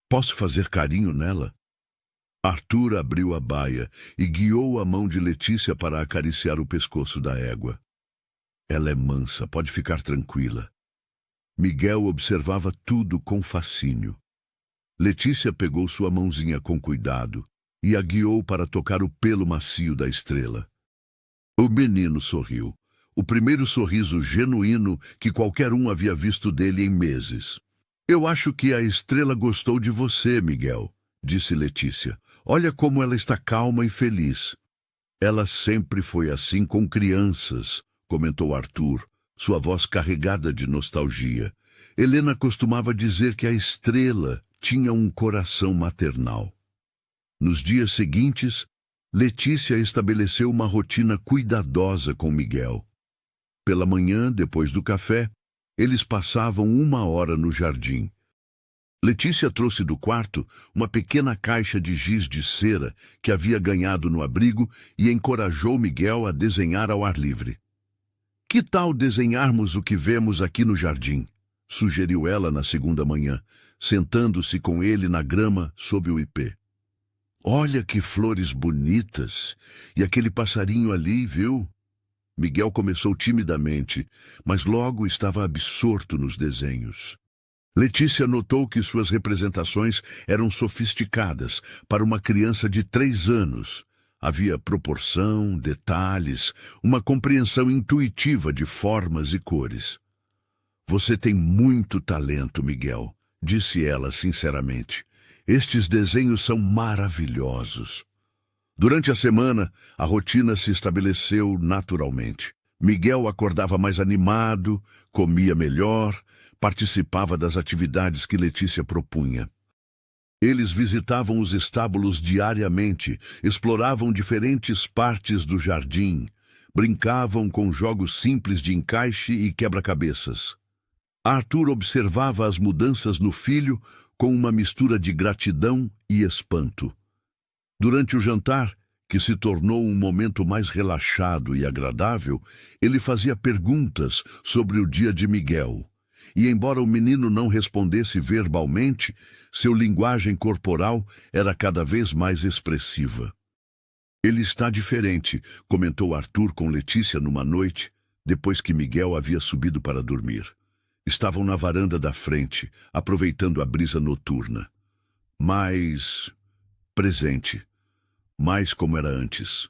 A: Posso fazer carinho nela? Arthur abriu a baia e guiou a mão de Letícia para acariciar o pescoço da égua. Ela é mansa, pode ficar tranquila. Miguel observava tudo com fascínio. Letícia pegou sua mãozinha com cuidado e a guiou para tocar o pelo macio da Estrela. O menino sorriu, o primeiro sorriso genuíno que qualquer um havia visto dele em meses. Eu acho que a Estrela gostou de você, Miguel, disse Letícia. Olha como ela está calma e feliz. Ela sempre foi assim com crianças, comentou Arthur, sua voz carregada de nostalgia. Helena costumava dizer que a Estrela tinha um coração maternal. Nos dias seguintes, Letícia estabeleceu uma rotina cuidadosa com Miguel. Pela manhã, depois do café, eles passavam 1 hora no jardim. Letícia trouxe do quarto uma pequena caixa de giz de cera que havia ganhado no abrigo e encorajou Miguel a desenhar ao ar livre. Que tal desenharmos o que vemos aqui no jardim? Sugeriu ela na segunda manhã, sentando-se com ele na grama sob o ipê. Olha que flores bonitas! E aquele passarinho ali, viu? Miguel começou timidamente, mas logo estava absorto nos desenhos. Letícia notou que suas representações eram sofisticadas para uma criança de 3 anos. Havia proporção, detalhes, uma compreensão intuitiva de formas e cores. Você tem muito talento, Miguel, disse ela sinceramente. Estes desenhos são maravilhosos. Durante a semana, a rotina se estabeleceu naturalmente. Miguel acordava mais animado, comia melhor, participava das atividades que Letícia propunha. Eles visitavam os estábulos diariamente, exploravam diferentes partes do jardim, brincavam com jogos simples de encaixe e quebra-cabeças. Arthur observava as mudanças no filho com uma mistura de gratidão e espanto. Durante o jantar, que se tornou um momento mais relaxado e agradável, ele fazia perguntas sobre o dia de Miguel. E embora o menino não respondesse verbalmente, sua linguagem corporal era cada vez mais expressiva. Ele está diferente, comentou Arthur com Letícia numa noite, depois que Miguel havia subido para dormir. Estavam na varanda da frente, aproveitando a brisa noturna. Mais presente, mais como era antes.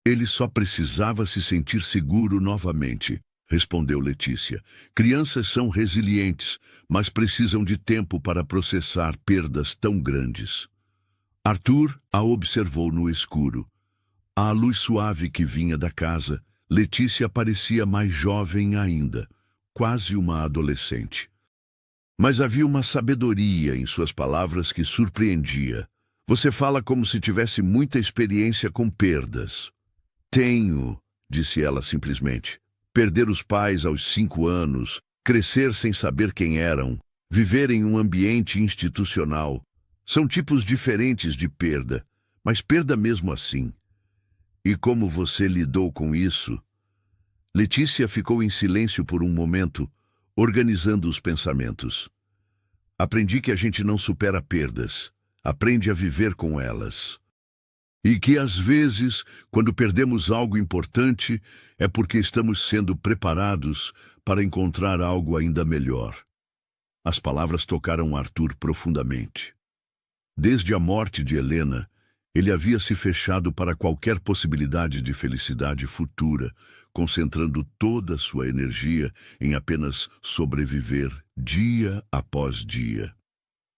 A: Ele só precisava se sentir seguro novamente, respondeu Letícia. Crianças são resilientes, mas precisam de tempo para processar perdas tão grandes. Arthur a observou no escuro. À luz suave que vinha da casa, Letícia parecia mais jovem ainda, quase uma adolescente. Mas havia uma sabedoria em suas palavras que surpreendia. Você fala como se tivesse muita experiência com perdas. Tenho, disse ela simplesmente. Perder os pais aos 5 anos, crescer sem saber quem eram, viver em um ambiente institucional. São tipos diferentes de perda, mas perda mesmo assim. E como você lidou com isso? Letícia ficou em silêncio por um momento, organizando os pensamentos. Aprendi que a gente não supera perdas, aprende a viver com elas. E que, às vezes, quando perdemos algo importante, é porque estamos sendo preparados para encontrar algo ainda melhor. As palavras tocaram Arthur profundamente. Desde a morte de Helena, Ele havia se fechado para qualquer possibilidade de felicidade futura, concentrando toda a sua energia em apenas sobreviver dia após dia.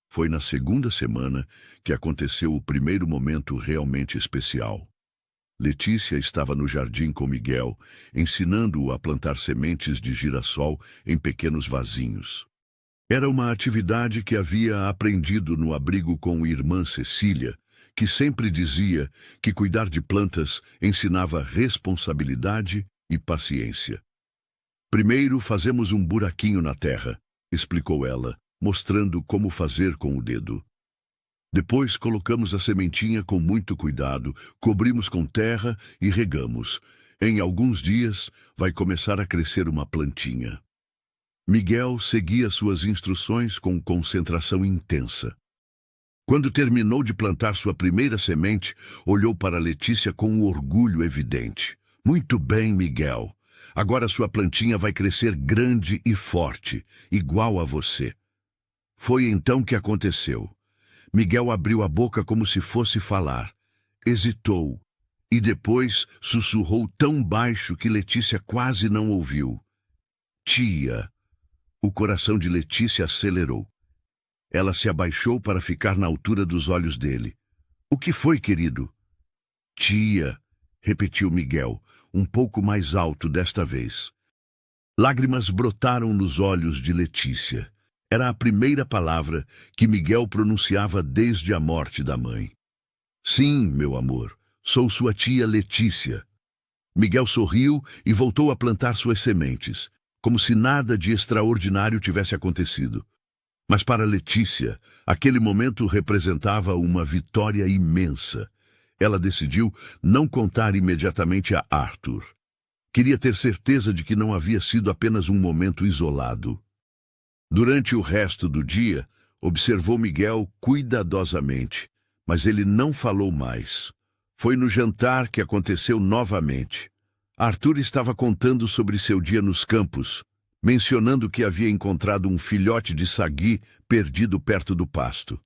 A: Foi na segunda semana que aconteceu o primeiro momento realmente especial. Letícia estava no jardim com Miguel, ensinando-o a plantar sementes de girassol em pequenos vasinhos. Era uma atividade que havia aprendido no abrigo com irmã Cecília, que sempre dizia que cuidar de plantas ensinava responsabilidade e paciência. Primeiro fazemos um buraquinho na terra, explicou ela, mostrando como fazer com o dedo. Depois colocamos a sementinha com muito cuidado, cobrimos com terra e regamos. Em alguns dias vai começar a crescer uma plantinha. Miguel seguia suas instruções com concentração intensa. Quando terminou de plantar sua primeira semente, olhou para Letícia com um orgulho evidente. Muito bem, Miguel. Agora sua plantinha vai crescer grande e forte, igual a você. Foi então que aconteceu. Miguel abriu a boca como se fosse falar. Hesitou e depois sussurrou tão baixo que Letícia quase não ouviu. Tia. O coração de Letícia acelerou. Ela se abaixou para ficar na altura dos olhos dele. O que foi, querido? Tia, repetiu Miguel, um pouco mais alto desta vez. Lágrimas brotaram nos olhos de Letícia. Era a primeira palavra que Miguel pronunciava desde a morte da mãe. Sim, meu amor, sou sua tia Letícia. Miguel sorriu e voltou a plantar suas sementes, como se nada de extraordinário tivesse acontecido. Mas para Letícia, aquele momento representava uma vitória imensa. Ela decidiu não contar imediatamente a Arthur. Queria ter certeza de que não havia sido apenas um momento isolado. Durante o resto do dia, observou Miguel cuidadosamente, mas ele não falou mais. Foi no jantar que aconteceu novamente. Arthur estava contando sobre seu dia nos campos, mencionando que havia encontrado um filhote de sagui perdido perto do pasto.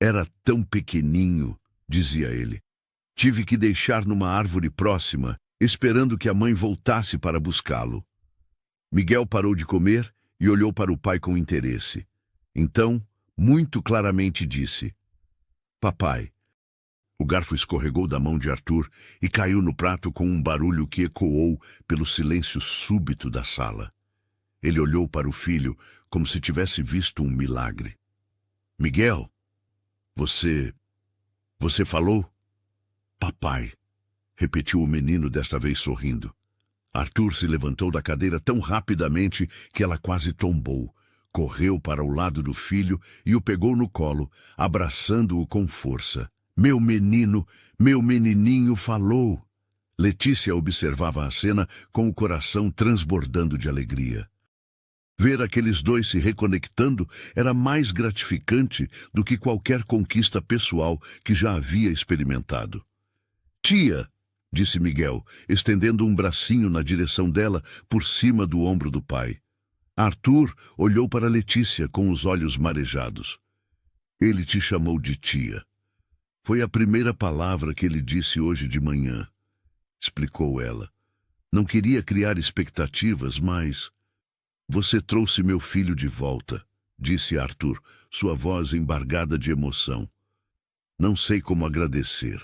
A: Era tão pequeninho, dizia ele. Tive que deixar numa árvore próxima, esperando que a mãe voltasse para buscá-lo. Miguel parou de comer e olhou para o pai com interesse. Então, muito claramente disse: Papai. O garfo escorregou da mão de Arthur e caiu no prato com um barulho que ecoou pelo silêncio súbito da sala. Ele olhou para o filho como se tivesse visto um milagre. Miguel, você falou? Papai, repetiu o menino desta vez sorrindo. Arthur se levantou da cadeira tão rapidamente que ela quase tombou. Correu para o lado do filho e o pegou no colo, abraçando-o com força. Meu menininho falou. Letícia observava a cena com o coração transbordando de alegria. Ver aqueles dois se reconectando era mais gratificante do que qualquer conquista pessoal que já havia experimentado. Tia, disse Miguel, estendendo um bracinho na direção dela por cima do ombro do pai. Arthur olhou para Letícia com os olhos marejados. Ele te chamou de tia. Foi a primeira palavra que ele disse hoje de manhã, explicou ela. Não queria criar expectativas, mas... Você trouxe meu filho de volta, disse Arthur, sua voz embargada de emoção. Não sei como agradecer.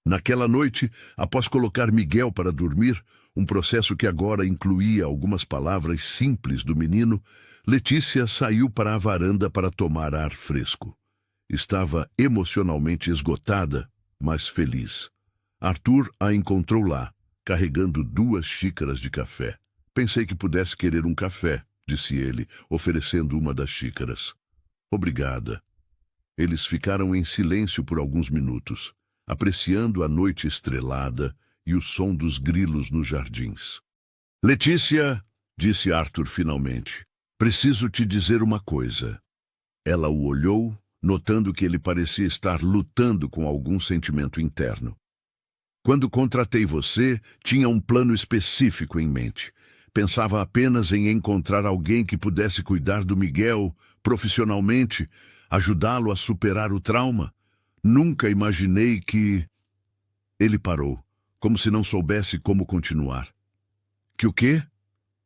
A: Naquela noite, após colocar Miguel para dormir, um processo que agora incluía algumas palavras simples do menino, Letícia saiu para a varanda para tomar ar fresco. Estava emocionalmente esgotada, mas feliz. Arthur a encontrou lá, carregando 2 xícaras de café. Pensei que pudesse querer um café, disse ele, oferecendo uma das xícaras. Obrigada. Eles ficaram em silêncio por alguns minutos, apreciando a noite estrelada e o som dos grilos nos jardins. Letícia, disse Arthur finalmente, preciso te dizer uma coisa. Ela o olhou, notando que ele parecia estar lutando com algum sentimento interno. Quando contratei você, tinha um plano específico em mente. Pensava apenas em encontrar alguém que pudesse cuidar do Miguel profissionalmente, ajudá-lo a superar o trauma. Nunca imaginei que... Ele parou, como se não soubesse como continuar. Que o quê?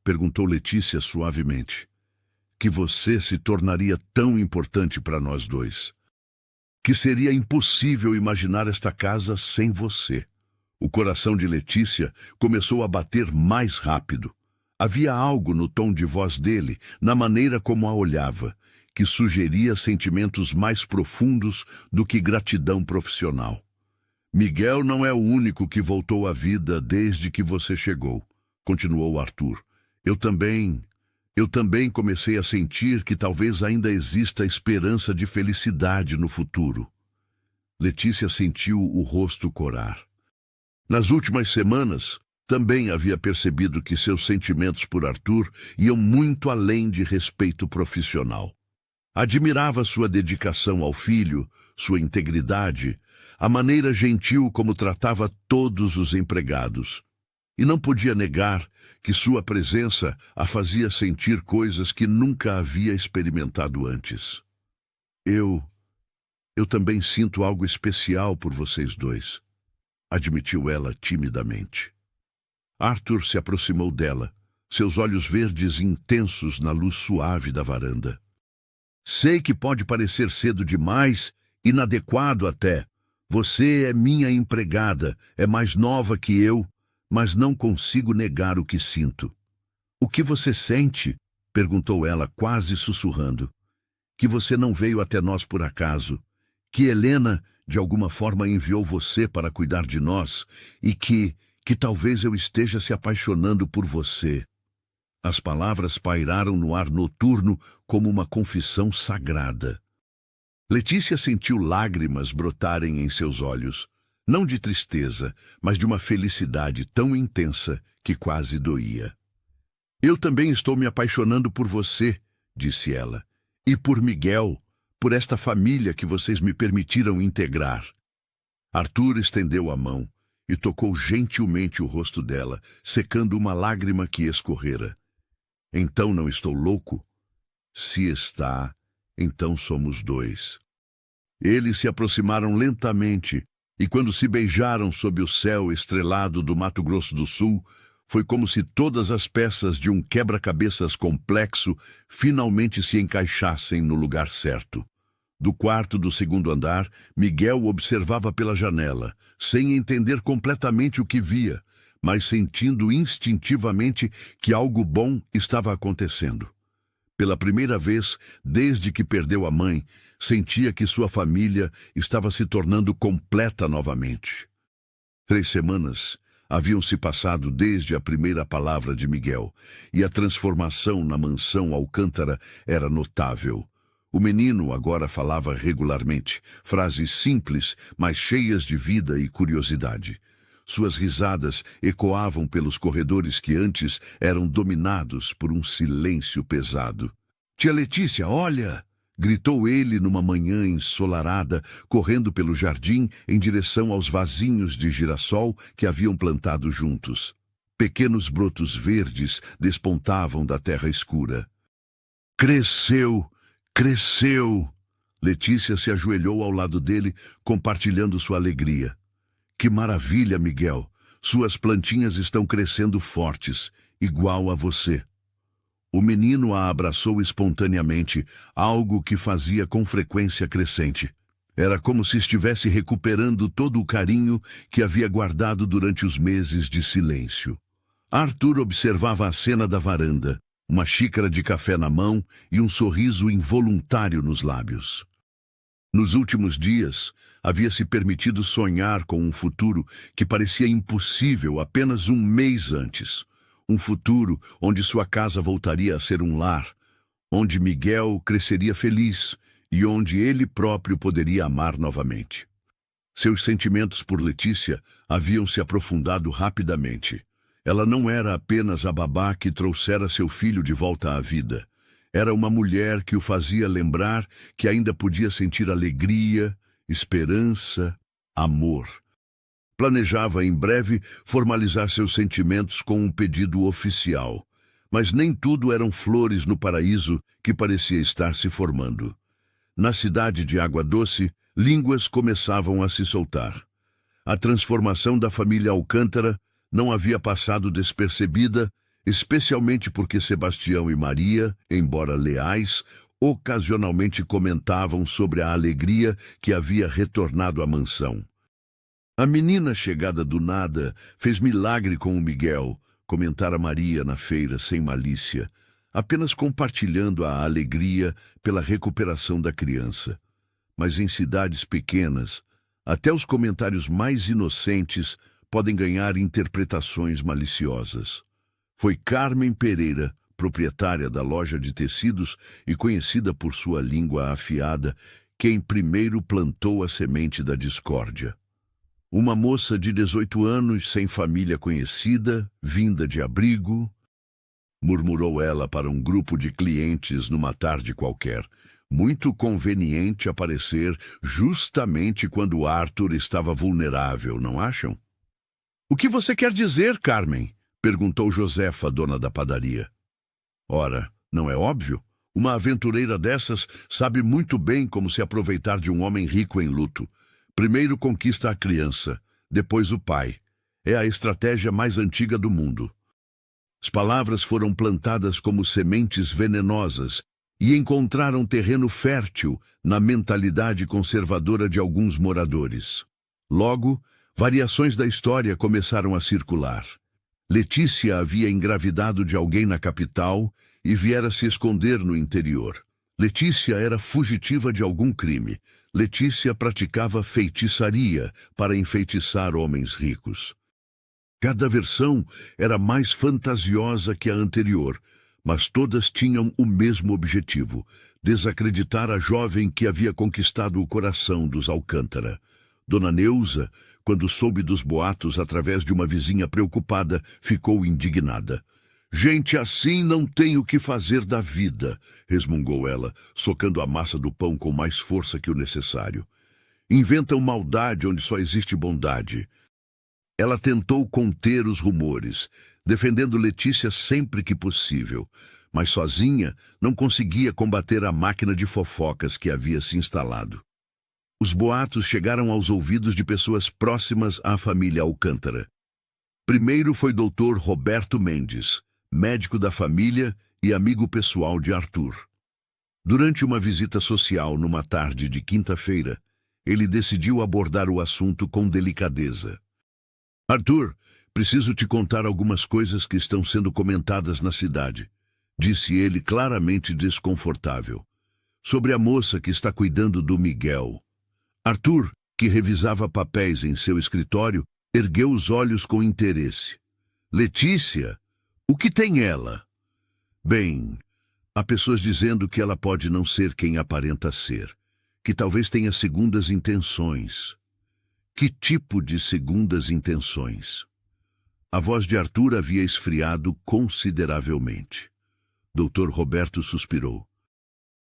A: Perguntou Letícia suavemente. Que você se tornaria tão importante para nós dois. Que seria impossível imaginar esta casa sem você. O coração de Letícia começou a bater mais rápido. Havia algo no tom de voz dele, na maneira como a olhava, que sugeria sentimentos mais profundos do que gratidão profissional. Miguel não é o único que voltou à vida desde que você chegou, continuou Arthur. Eu também comecei a sentir que talvez ainda exista esperança de felicidade no futuro. Letícia sentiu o rosto corar. Nas últimas semanas, também havia percebido que seus sentimentos por Arthur iam muito além de respeito profissional. Admirava sua dedicação ao filho, sua integridade, a maneira gentil como tratava todos os empregados. E não podia negar que sua presença a fazia sentir coisas que nunca havia experimentado antes. Eu também sinto algo especial por vocês dois, admitiu ela timidamente. Arthur se aproximou dela, seus olhos verdes intensos na luz suave da varanda. Sei que pode parecer cedo demais, inadequado até. Você é minha empregada, é mais nova que eu, mas não consigo negar o que sinto. O que você sente? Perguntou ela, quase sussurrando. Que você não veio até nós por acaso. Que Helena, de alguma forma, enviou você para cuidar de nós e que talvez eu esteja se apaixonando por você. As palavras pairaram no ar noturno como uma confissão sagrada. Letícia sentiu lágrimas brotarem em seus olhos, não de tristeza, mas de uma felicidade tão intensa que quase doía. Eu também estou me apaixonando por você, disse ela, e por Miguel, por esta família que vocês me permitiram integrar. Arthur estendeu a mão e tocou gentilmente o rosto dela, secando uma lágrima que escorrera. Então não estou louco? Se está, então somos dois. Eles se aproximaram lentamente, e quando se beijaram sob o céu estrelado do Mato Grosso do Sul, foi como se todas as peças de um quebra-cabeças complexo finalmente se encaixassem no lugar certo. Do quarto do segundo andar, Miguel observava pela janela, sem entender completamente o que via, mas sentindo instintivamente que algo bom estava acontecendo. Pela primeira vez, desde que perdeu a mãe, sentia que sua família estava se tornando completa novamente. 3 semanas haviam se passado desde a primeira palavra de Miguel, e a transformação na mansão Alcântara era notável. O menino agora falava regularmente, frases simples, mas cheias de vida e curiosidade. Suas risadas ecoavam pelos corredores que antes eram dominados por um silêncio pesado. Tia Letícia, olha! Gritou ele numa manhã ensolarada, correndo pelo jardim em direção aos vasinhos de girassol que haviam plantado juntos. Pequenos brotos verdes despontavam da terra escura. Cresceu! Cresceu! Letícia se ajoelhou ao lado dele, compartilhando sua alegria. Que maravilha, Miguel! Suas plantinhas estão crescendo fortes, igual a você. O menino a abraçou espontaneamente, algo que fazia com frequência crescente. Era como se estivesse recuperando todo o carinho que havia guardado durante os meses de silêncio. Arthur observava a cena da varanda, uma xícara de café na mão e um sorriso involuntário nos lábios. Nos últimos dias, havia se permitido sonhar com um futuro que parecia impossível apenas um mês antes. Um futuro onde sua casa voltaria a ser um lar, onde Miguel cresceria feliz e onde ele próprio poderia amar novamente. Seus sentimentos por Letícia haviam se aprofundado rapidamente. Ela não era apenas a babá que trouxera seu filho de volta à vida. Era uma mulher que o fazia lembrar que ainda podia sentir alegria, esperança, amor. Planejava em breve formalizar seus sentimentos com um pedido oficial, mas nem tudo eram flores no paraíso que parecia estar se formando. Na cidade de Água Doce, Línguas começavam a se soltar. A transformação da família Alcântara não havia passado despercebida, especialmente porque Sebastião e Maria, embora leais, ocasionalmente comentavam sobre a alegria que havia retornado à mansão. A menina chegada do nada fez milagre com o Miguel, comentara Maria na feira sem malícia, apenas compartilhando a alegria pela recuperação da criança. Mas em cidades pequenas, até os comentários mais inocentes podem ganhar interpretações maliciosas. Foi Carmen Pereira, proprietária da loja de tecidos e conhecida por sua língua afiada, quem primeiro plantou a semente da discórdia. Uma moça de 18 anos, sem família conhecida, vinda de abrigo, murmurou ela para um grupo de clientes numa tarde qualquer. Muito conveniente aparecer justamente quando Arthur estava vulnerável, não acham? "O que você quer dizer, Carmen?" perguntou Josefa, dona da padaria. Ora, não é óbvio? Uma aventureira dessas sabe muito bem como se aproveitar de um homem rico em luto. Primeiro conquista a criança, depois o pai. É a estratégia mais antiga do mundo. As palavras foram plantadas como sementes venenosas e encontraram terreno fértil na mentalidade conservadora de alguns moradores. Logo, variações da história começaram a circular. Letícia havia engravidado de alguém na capital e viera se esconder no interior. Letícia era fugitiva de algum crime. Letícia praticava feitiçaria para enfeitiçar homens ricos. Cada versão era mais fantasiosa que a anterior, mas todas tinham o mesmo objetivo: desacreditar a jovem que havia conquistado o coração dos Alcântara. Dona Neuza, quando soube dos boatos através de uma vizinha preocupada, ficou indignada. "Gente assim não tem o que fazer da vida", resmungou ela, socando a massa do pão com mais força que o necessário. "Inventam maldade onde só existe bondade." Ela tentou conter os rumores, defendendo Letícia sempre que possível, mas sozinha não conseguia combater a máquina de fofocas que havia se instalado. Os boatos chegaram aos ouvidos de pessoas próximas à família Alcântara. Primeiro foi Dr. Roberto Mendes, médico da família e amigo pessoal de Arthur. Durante uma visita social numa tarde de quinta-feira, ele decidiu abordar o assunto com delicadeza. "Arthur, preciso te contar algumas coisas que estão sendo comentadas na cidade", disse ele claramente desconfortável. "Sobre a moça que está cuidando do Miguel." Arthur, que revisava papéis em seu escritório, ergueu os olhos com interesse. "Letícia? O que tem ela?" "Bem, há pessoas dizendo que ela pode não ser quem aparenta ser, que talvez tenha segundas intenções." "Que tipo de segundas intenções?" A voz de Arthur havia esfriado consideravelmente. Dr. Roberto suspirou.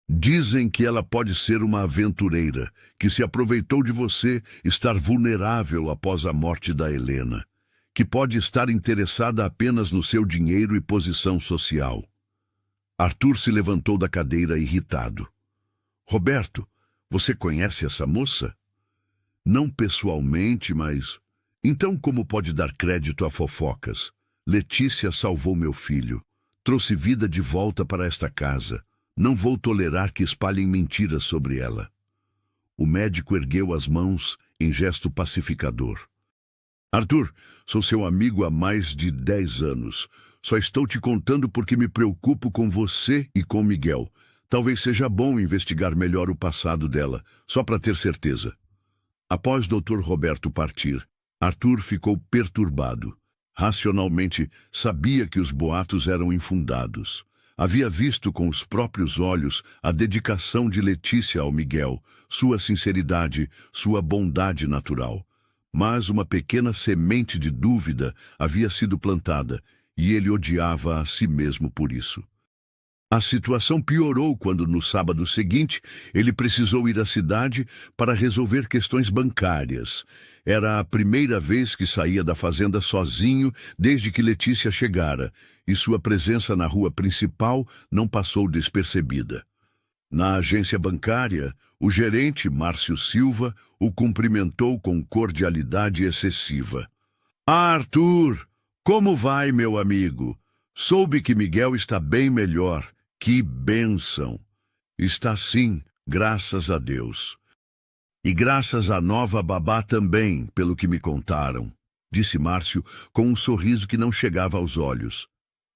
A: "Dizem que ela pode ser uma aventureira, que se aproveitou de você estar vulnerável após a morte da Helena, que pode estar interessada apenas no seu dinheiro e posição social." Arthur se levantou da cadeira irritado. "Roberto, você conhece essa moça?" "Não pessoalmente, mas..." "Então como pode dar crédito a fofocas? Letícia salvou meu filho, trouxe vida de volta para esta casa. Não vou tolerar que espalhem mentiras sobre ela." O médico ergueu as mãos em gesto pacificador. "Arthur, sou seu amigo há mais de 10 anos. Só estou te contando porque me preocupo com você e com Miguel. Talvez seja bom investigar melhor o passado dela, só para ter certeza." Após Dr. Roberto partir, Arthur ficou perturbado. Racionalmente, sabia que os boatos eram infundados. Havia visto com os próprios olhos a dedicação de Letícia ao Miguel, sua sinceridade, sua bondade natural. Mas uma pequena semente de dúvida havia sido plantada, e ele odiava a si mesmo por isso. A situação piorou quando, no sábado seguinte, ele precisou ir à cidade para resolver questões bancárias. Era a primeira vez que saía da fazenda sozinho desde que Letícia chegara, e sua presença na rua principal não passou despercebida. Na agência bancária, o gerente, Márcio Silva, o cumprimentou com cordialidade excessiva. Ah, Arthur, como vai, meu amigo? Soube que Miguel está bem melhor. Que bênção! Está sim, graças a Deus. E graças à nova babá também, pelo que me contaram, disse Márcio com um sorriso que não chegava aos olhos.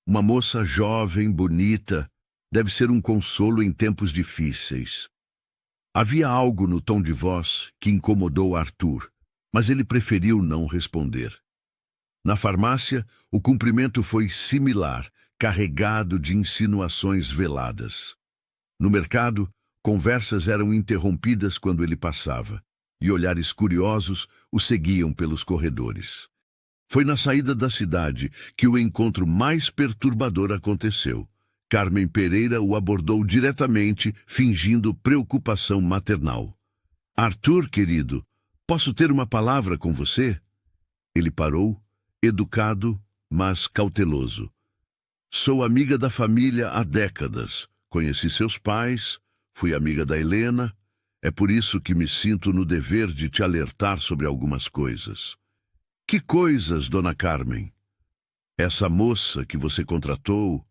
A: Uma moça jovem, bonita, deve ser um consolo em tempos difíceis. Havia algo no tom de voz que incomodou Arthur, mas ele preferiu não responder. Na farmácia, o cumprimento foi similar, carregado de insinuações veladas. No mercado, conversas eram interrompidas quando ele passava, e olhares curiosos o seguiam pelos corredores. Foi na saída da cidade que o encontro mais perturbador aconteceu. Carmen Pereira o abordou diretamente, fingindo preocupação maternal. Arthur, querido, posso ter uma palavra com você? Ele parou, educado, mas cauteloso. Sou amiga da família há décadas. Conheci seus pais, fui amiga da Helena. É por isso que me sinto no dever de te alertar sobre algumas coisas. Que coisas, dona Carmen? Essa moça que você contratou...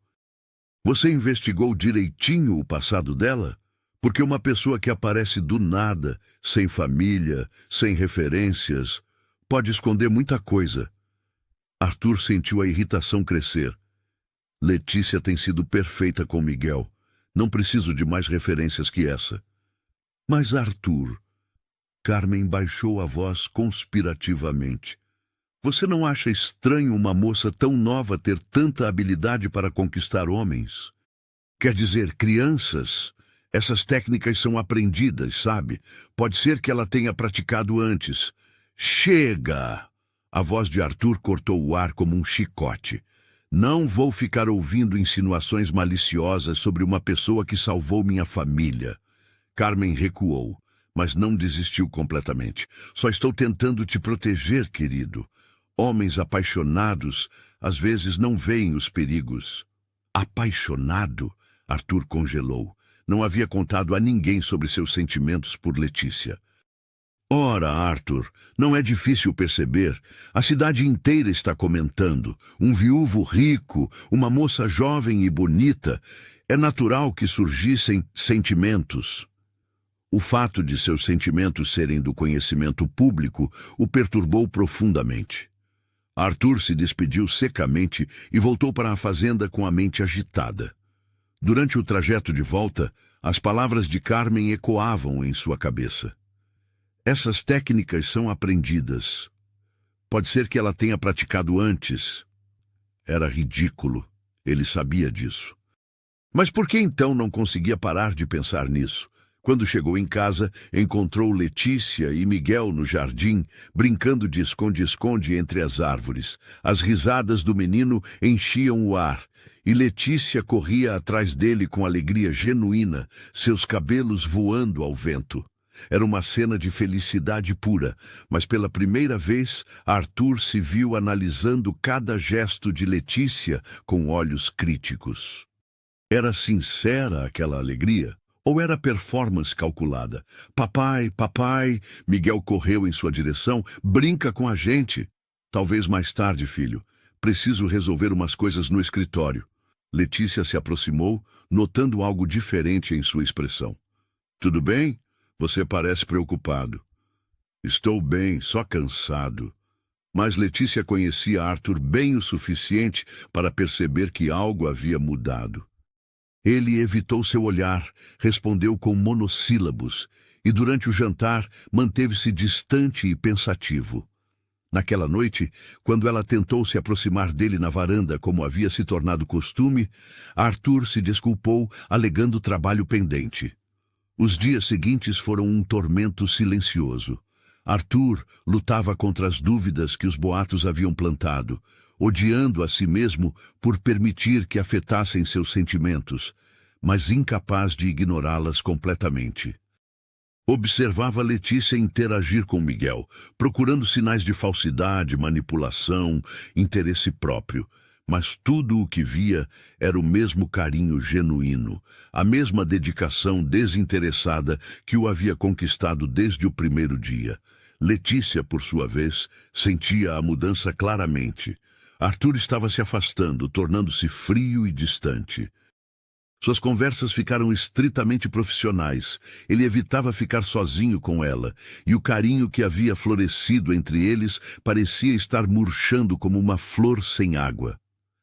A: Você investigou direitinho o passado dela? Porque uma pessoa que aparece do nada, sem família, sem referências, pode esconder muita coisa. Arthur sentiu a irritação crescer. Letícia tem sido perfeita com Miguel. Não preciso de mais referências que essa. Mas Arthur... Carmen baixou a voz conspirativamente. Você não acha estranho uma moça tão nova ter tanta habilidade para conquistar homens? Quer dizer, crianças? Essas técnicas são aprendidas, sabe? Pode ser que ela tenha praticado antes. Chega! A voz de Arthur cortou o ar como um chicote. Não vou ficar ouvindo insinuações maliciosas sobre uma pessoa que salvou minha família. Carmen recuou, mas não desistiu completamente. Só estou tentando te proteger, querido. Homens apaixonados às vezes não veem os perigos. Apaixonado? Arthur congelou. Não havia contado a ninguém sobre seus sentimentos por Letícia. Ora, Arthur, não é difícil perceber. A cidade inteira está comentando. Um viúvo rico, uma moça jovem e bonita. É natural que surgissem sentimentos. O fato de seus sentimentos serem do conhecimento público o perturbou profundamente. Arthur se despediu secamente e voltou para a fazenda com a mente agitada. Durante o trajeto de volta, as palavras de Carmen ecoavam em sua cabeça. Essas técnicas são aprendidas. Pode ser que ela tenha praticado antes. Era ridículo. Ele sabia disso. Mas por que então não conseguia parar de pensar nisso? Quando chegou em casa, encontrou Letícia e Miguel no jardim, brincando de esconde-esconde entre as árvores. As risadas do menino enchiam o ar, e Letícia corria atrás dele com alegria genuína, seus cabelos voando ao vento. Era uma cena de felicidade pura, mas pela primeira vez, Arthur se viu analisando cada gesto de Letícia com olhos críticos. Era sincera aquela alegria? Ou era performance calculada? Papai, papai, Miguel correu em sua direção. Brinca com a gente. Talvez mais tarde, filho. Preciso resolver umas coisas no escritório. Letícia se aproximou, notando algo diferente em sua expressão. Tudo bem? Você parece preocupado. Estou bem, só cansado. Mas Letícia conhecia Arthur bem o suficiente para perceber que algo havia mudado. Ele evitou seu olhar, respondeu com monossílabos, e durante o jantar manteve-se distante e pensativo. Naquela noite, quando ela tentou se aproximar dele na varanda como havia se tornado costume, Arthur se desculpou, alegando trabalho pendente. Os dias seguintes foram um tormento silencioso. Arthur lutava contra as dúvidas que os boatos haviam plantado, odiando a si mesmo por permitir que afetassem seus sentimentos, mas incapaz de ignorá-las completamente. Observava Letícia interagir com Miguel, procurando sinais de falsidade, manipulação, interesse próprio, mas tudo o que via era o mesmo carinho genuíno, a mesma dedicação desinteressada que o havia conquistado desde o primeiro dia. Letícia, por sua vez, sentia a mudança claramente. Arthur estava se afastando, tornando-se frio e distante. Suas conversas ficaram estritamente profissionais. Ele evitava ficar sozinho com ela, e o carinho que havia florescido entre eles parecia estar murchando como uma flor sem água.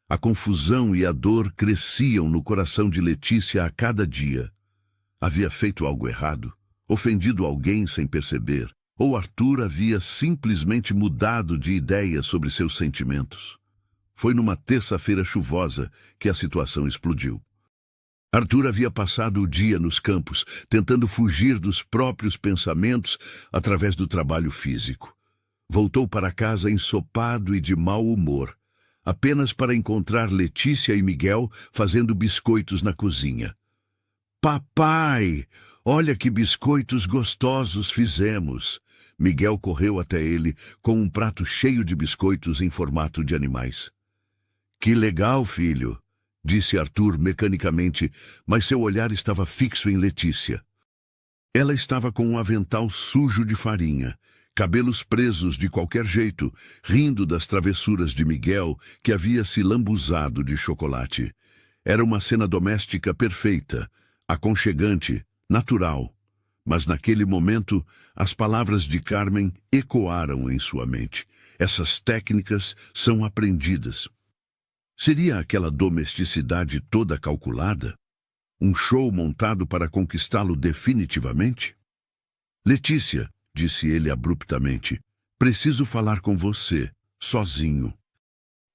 A: A confusão e a dor cresciam no coração de Letícia a cada dia. Havia feito algo errado? Ofendido alguém sem perceber? Ou Arthur havia simplesmente mudado de ideia sobre seus sentimentos? Foi numa terça-feira chuvosa que a situação explodiu. Arthur havia passado o dia nos campos, tentando fugir dos próprios pensamentos através do trabalho físico. Voltou para casa ensopado e de mau humor, apenas para encontrar Letícia e Miguel fazendo biscoitos na cozinha. "Papai, olha que biscoitos gostosos fizemos!" Miguel correu até ele com um prato cheio de biscoitos em formato de animais. "Que legal, filho!" disse Arthur mecanicamente, mas seu olhar estava fixo em Letícia. Ela estava com um avental sujo de farinha, cabelos presos de qualquer jeito, rindo das travessuras de Miguel, que havia se lambuzado de chocolate. Era uma cena doméstica perfeita, aconchegante, natural. Mas naquele momento, as palavras de Carmen ecoaram em sua mente. Essas técnicas são aprendidas. Seria aquela domesticidade toda calculada? Um show montado para conquistá-lo definitivamente? "Letícia", disse ele abruptamente, "preciso falar com você, sozinho."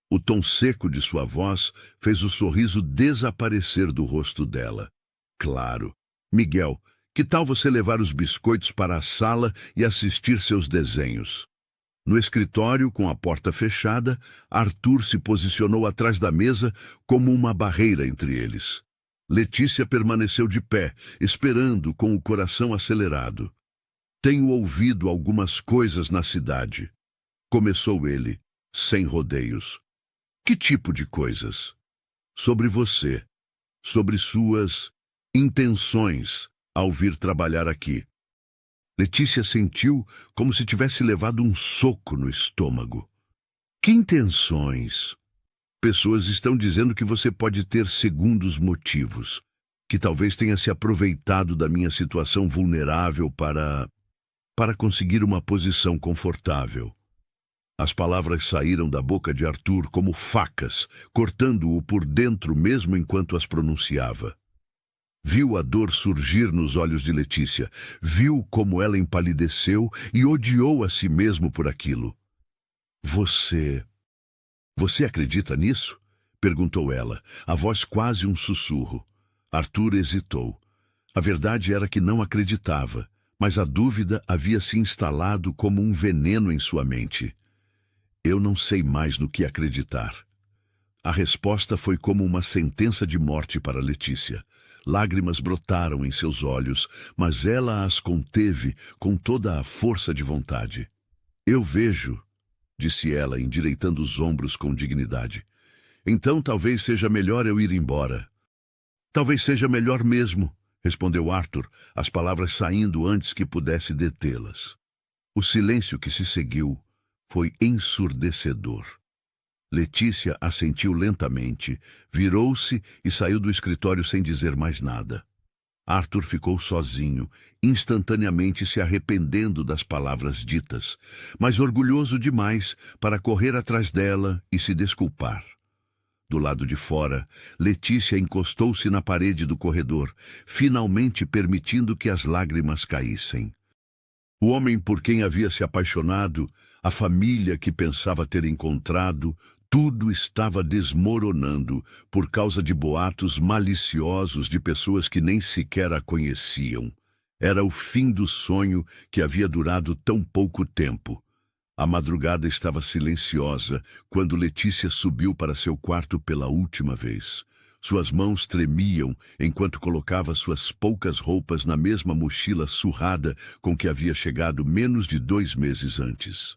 A: O tom seco de sua voz fez o sorriso desaparecer do rosto dela. "Claro. Miguel, que tal você levar os biscoitos para a sala e assistir seus desenhos?" No escritório, com a porta fechada, Arthur se posicionou atrás da mesa como uma barreira entre eles. Letícia permaneceu de pé, esperando com o coração acelerado. "Tenho ouvido algumas coisas na cidade", começou ele, sem rodeios. "Que tipo de coisas?" "Sobre você, sobre suas intenções ao vir trabalhar aqui." Letícia sentiu como se tivesse levado um soco no estômago. "Que intenções?" "Pessoas estão dizendo que você pode ter segundos motivos, que talvez tenha se aproveitado da minha situação vulnerável para conseguir uma posição confortável." As palavras saíram da boca de Arthur como facas, cortando-o por dentro mesmo enquanto as pronunciava. Viu a dor surgir nos olhos de Letícia, viu como ela empalideceu e odiou a si mesmo por aquilo. Você acredita nisso?" perguntou ela, a voz quase um sussurro. Arthur hesitou. A verdade era que não acreditava, mas a dúvida havia se instalado como um veneno em sua mente. "Eu não sei mais no que acreditar." A resposta foi como uma sentença de morte para Letícia. Lágrimas brotaram em seus olhos, mas ela as conteve com toda a força de vontade. "Eu vejo", disse ela, endireitando os ombros com dignidade. "Então talvez seja melhor eu ir embora." "Talvez seja melhor mesmo", respondeu Arthur, as palavras saindo antes que pudesse detê-las. O silêncio que se seguiu foi ensurdecedor. Letícia assentiu lentamente, virou-se e saiu do escritório sem dizer mais nada. Arthur ficou sozinho, instantaneamente se arrependendo das palavras ditas, mas orgulhoso demais para correr atrás dela e se desculpar. Do lado de fora, Letícia encostou-se na parede do corredor, finalmente permitindo que as lágrimas caíssem. O homem por quem havia se apaixonado, a família que pensava ter encontrado, tudo estava desmoronando por causa de boatos maliciosos de pessoas que nem sequer a conheciam. Era o fim do sonho que havia durado tão pouco tempo. A madrugada estava silenciosa quando Letícia subiu para seu quarto pela última vez. Suas mãos tremiam enquanto colocava suas poucas roupas na mesma mochila surrada com que havia chegado menos de 2 meses antes.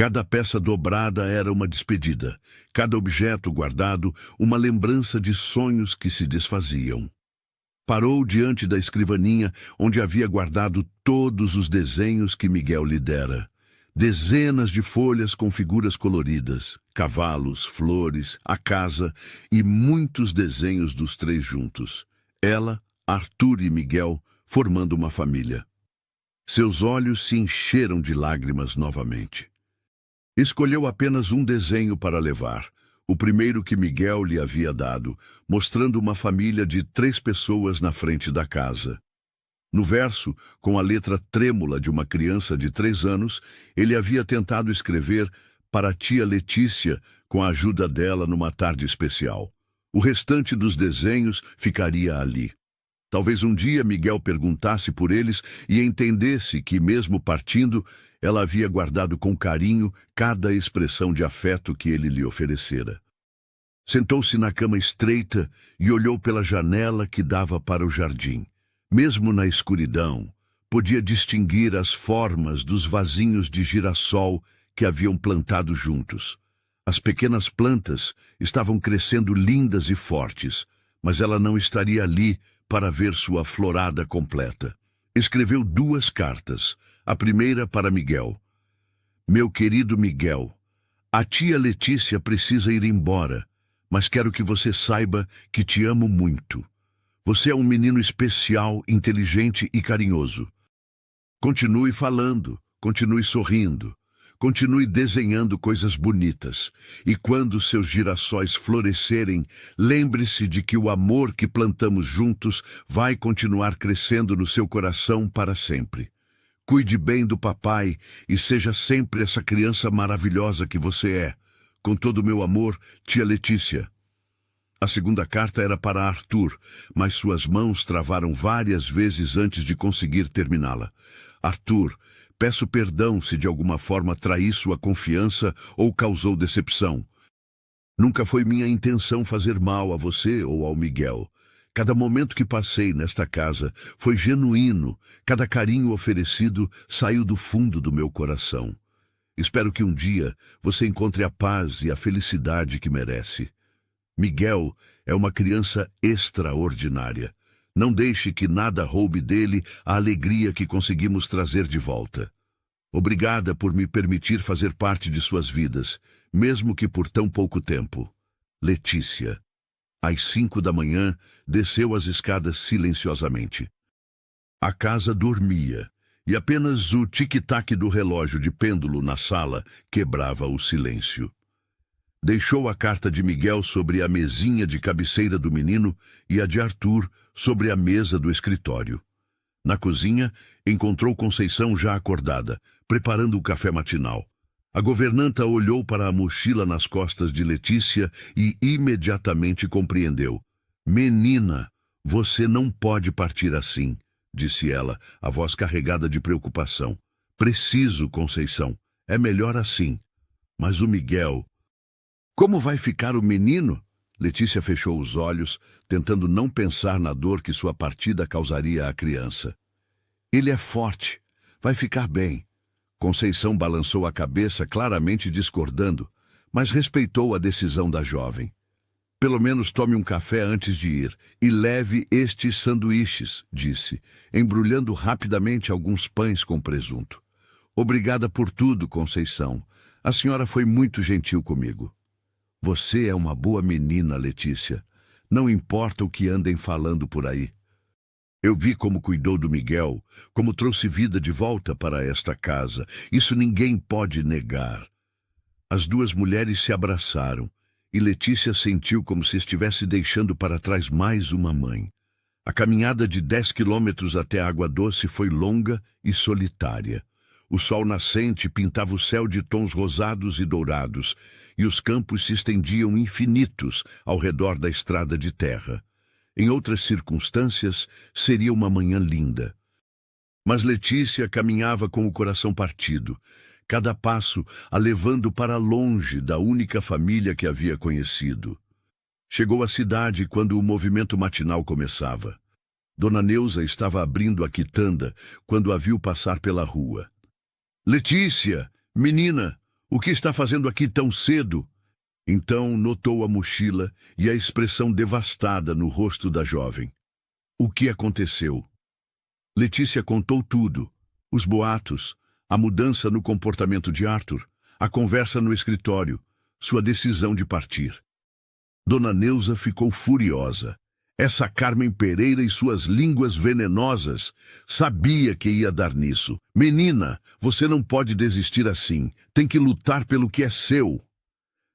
A: Cada peça dobrada era uma despedida, cada objeto guardado uma lembrança de sonhos que se desfaziam. Parou diante da escrivaninha, onde havia guardado todos os desenhos que Miguel lhe dera. Dezenas de folhas com figuras coloridas, cavalos, flores, a casa e muitos desenhos dos três juntos. Ela, Arthur e Miguel, formando uma família. Seus olhos se encheram de lágrimas novamente. Escolheu apenas um desenho para levar, o primeiro que Miguel lhe havia dado, mostrando uma família de 3 pessoas na frente da casa. No verso, com a letra trêmula de uma criança de 3 anos, ele havia tentado escrever para a tia Letícia, com a ajuda dela numa tarde especial. O restante dos desenhos ficaria ali. Talvez um dia Miguel perguntasse por eles e entendesse que, mesmo partindo, ela havia guardado com carinho cada expressão de afeto que ele lhe oferecera. Sentou-se na cama estreita e olhou pela janela que dava para o jardim. Mesmo na escuridão, podia distinguir as formas dos vasinhos de girassol que haviam plantado juntos. As pequenas plantas estavam crescendo lindas e fortes, mas ela não estaria ali para ver sua florada completa. Escreveu 2 cartas, a primeira para Miguel. Meu querido Miguel, a tia Letícia precisa ir embora, mas quero que você saiba que te amo muito. Você é um menino especial, inteligente e carinhoso. Continue falando, continue sorrindo, continue desenhando coisas bonitas. E quando seus girassóis florescerem, lembre-se de que o amor que plantamos juntos vai continuar crescendo no seu coração para sempre. Cuide bem do papai e seja sempre essa criança maravilhosa que você é. Com todo o meu amor, tia Letícia. A segunda carta era para Arthur, mas suas mãos travaram várias vezes antes de conseguir terminá-la. Arthur, peço perdão se de alguma forma traí sua confiança ou causou decepção. Nunca foi minha intenção fazer mal a você ou ao Miguel. Cada momento que passei nesta casa foi genuíno, cada carinho oferecido saiu do fundo do meu coração. Espero que um dia você encontre a paz e a felicidade que merece. Miguel é uma criança extraordinária. Não deixe que nada roube dele a alegria que conseguimos trazer de volta. Obrigada por me permitir fazer parte de suas vidas, mesmo que por tão pouco tempo. Letícia. Às 5 da manhã, desceu as escadas silenciosamente. A casa dormia, e apenas o tic-tac do relógio de pêndulo na sala quebrava o silêncio. Deixou a carta de Miguel sobre a mesinha de cabeceira do menino e a de Arthur sobre a mesa do escritório. Na cozinha, encontrou Conceição já acordada, preparando o café matinal. A governanta olhou para a mochila nas costas de Letícia e imediatamente compreendeu. Menina, você não pode partir assim, disse ela, a voz carregada de preocupação. Preciso, Conceição. É melhor assim. Mas o Miguel... Como vai ficar o menino? Letícia fechou os olhos, tentando não pensar na dor que sua partida causaria à criança. Ele é forte. Vai ficar bem. Conceição balançou a cabeça, claramente discordando, mas respeitou a decisão da jovem. Pelo menos tome um café antes de ir e leve estes sanduíches, disse, embrulhando rapidamente alguns pães com presunto. Obrigada por tudo, Conceição. A senhora foi muito gentil comigo. Você é uma boa menina, Letícia. Não importa o que andem falando por aí. Eu vi como cuidou do Miguel, como trouxe vida de volta para esta casa. Isso ninguém pode negar. As 2 mulheres se abraçaram, e Letícia sentiu como se estivesse deixando para trás mais uma mãe. A caminhada de 10 quilômetros até a Água Doce foi longa e solitária. O sol nascente pintava o céu de tons rosados e dourados, e os campos se estendiam infinitos ao redor da estrada de terra. Em outras circunstâncias, seria uma manhã linda. Mas Letícia caminhava com o coração partido, cada passo a levando para longe da única família que havia conhecido. Chegou à cidade quando o movimento matinal começava. Dona Neuza estava abrindo a quitanda quando a viu passar pela rua. Letícia, menina, O que está fazendo aqui tão cedo? Então notou a mochila e a expressão devastada no rosto da jovem. O que aconteceu? Letícia contou tudo. Os boatos, a mudança no comportamento de Arthur, a conversa no escritório, sua decisão de partir. Dona Neuza ficou furiosa. Essa Carmen Pereira e suas línguas venenosas sabia que ia dar nisso. Menina, você não pode desistir assim. Tem que lutar pelo que é seu.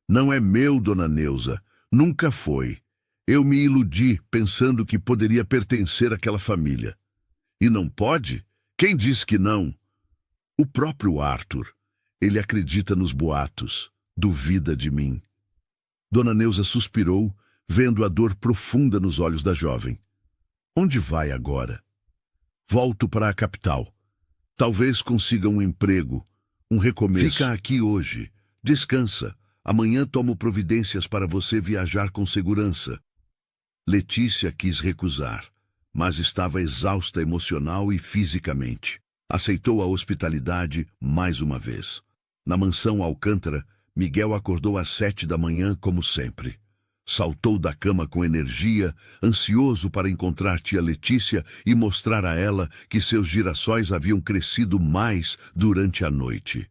A: Não é meu, Dona Neuza. Nunca foi. Eu me iludi pensando que poderia pertencer àquela família. E não pode? Quem diz que não? O próprio Arthur. Ele acredita nos boatos. Duvida de mim. Dona Neuza suspirou, vendo a dor profunda nos olhos da jovem. Onde vai agora? Volto para a capital. Talvez consiga um emprego, um recomeço. Fica aqui hoje. Descansa. Amanhã tomo providências para você viajar com segurança. Letícia quis recusar, mas estava exausta emocional e fisicamente. Aceitou a hospitalidade mais uma vez. Na mansão Alcântara, Miguel acordou às 7 da manhã, como sempre. Saltou da cama com energia, ansioso para encontrar tia Letícia e mostrar a ela que seus girassóis haviam crescido mais durante a noite.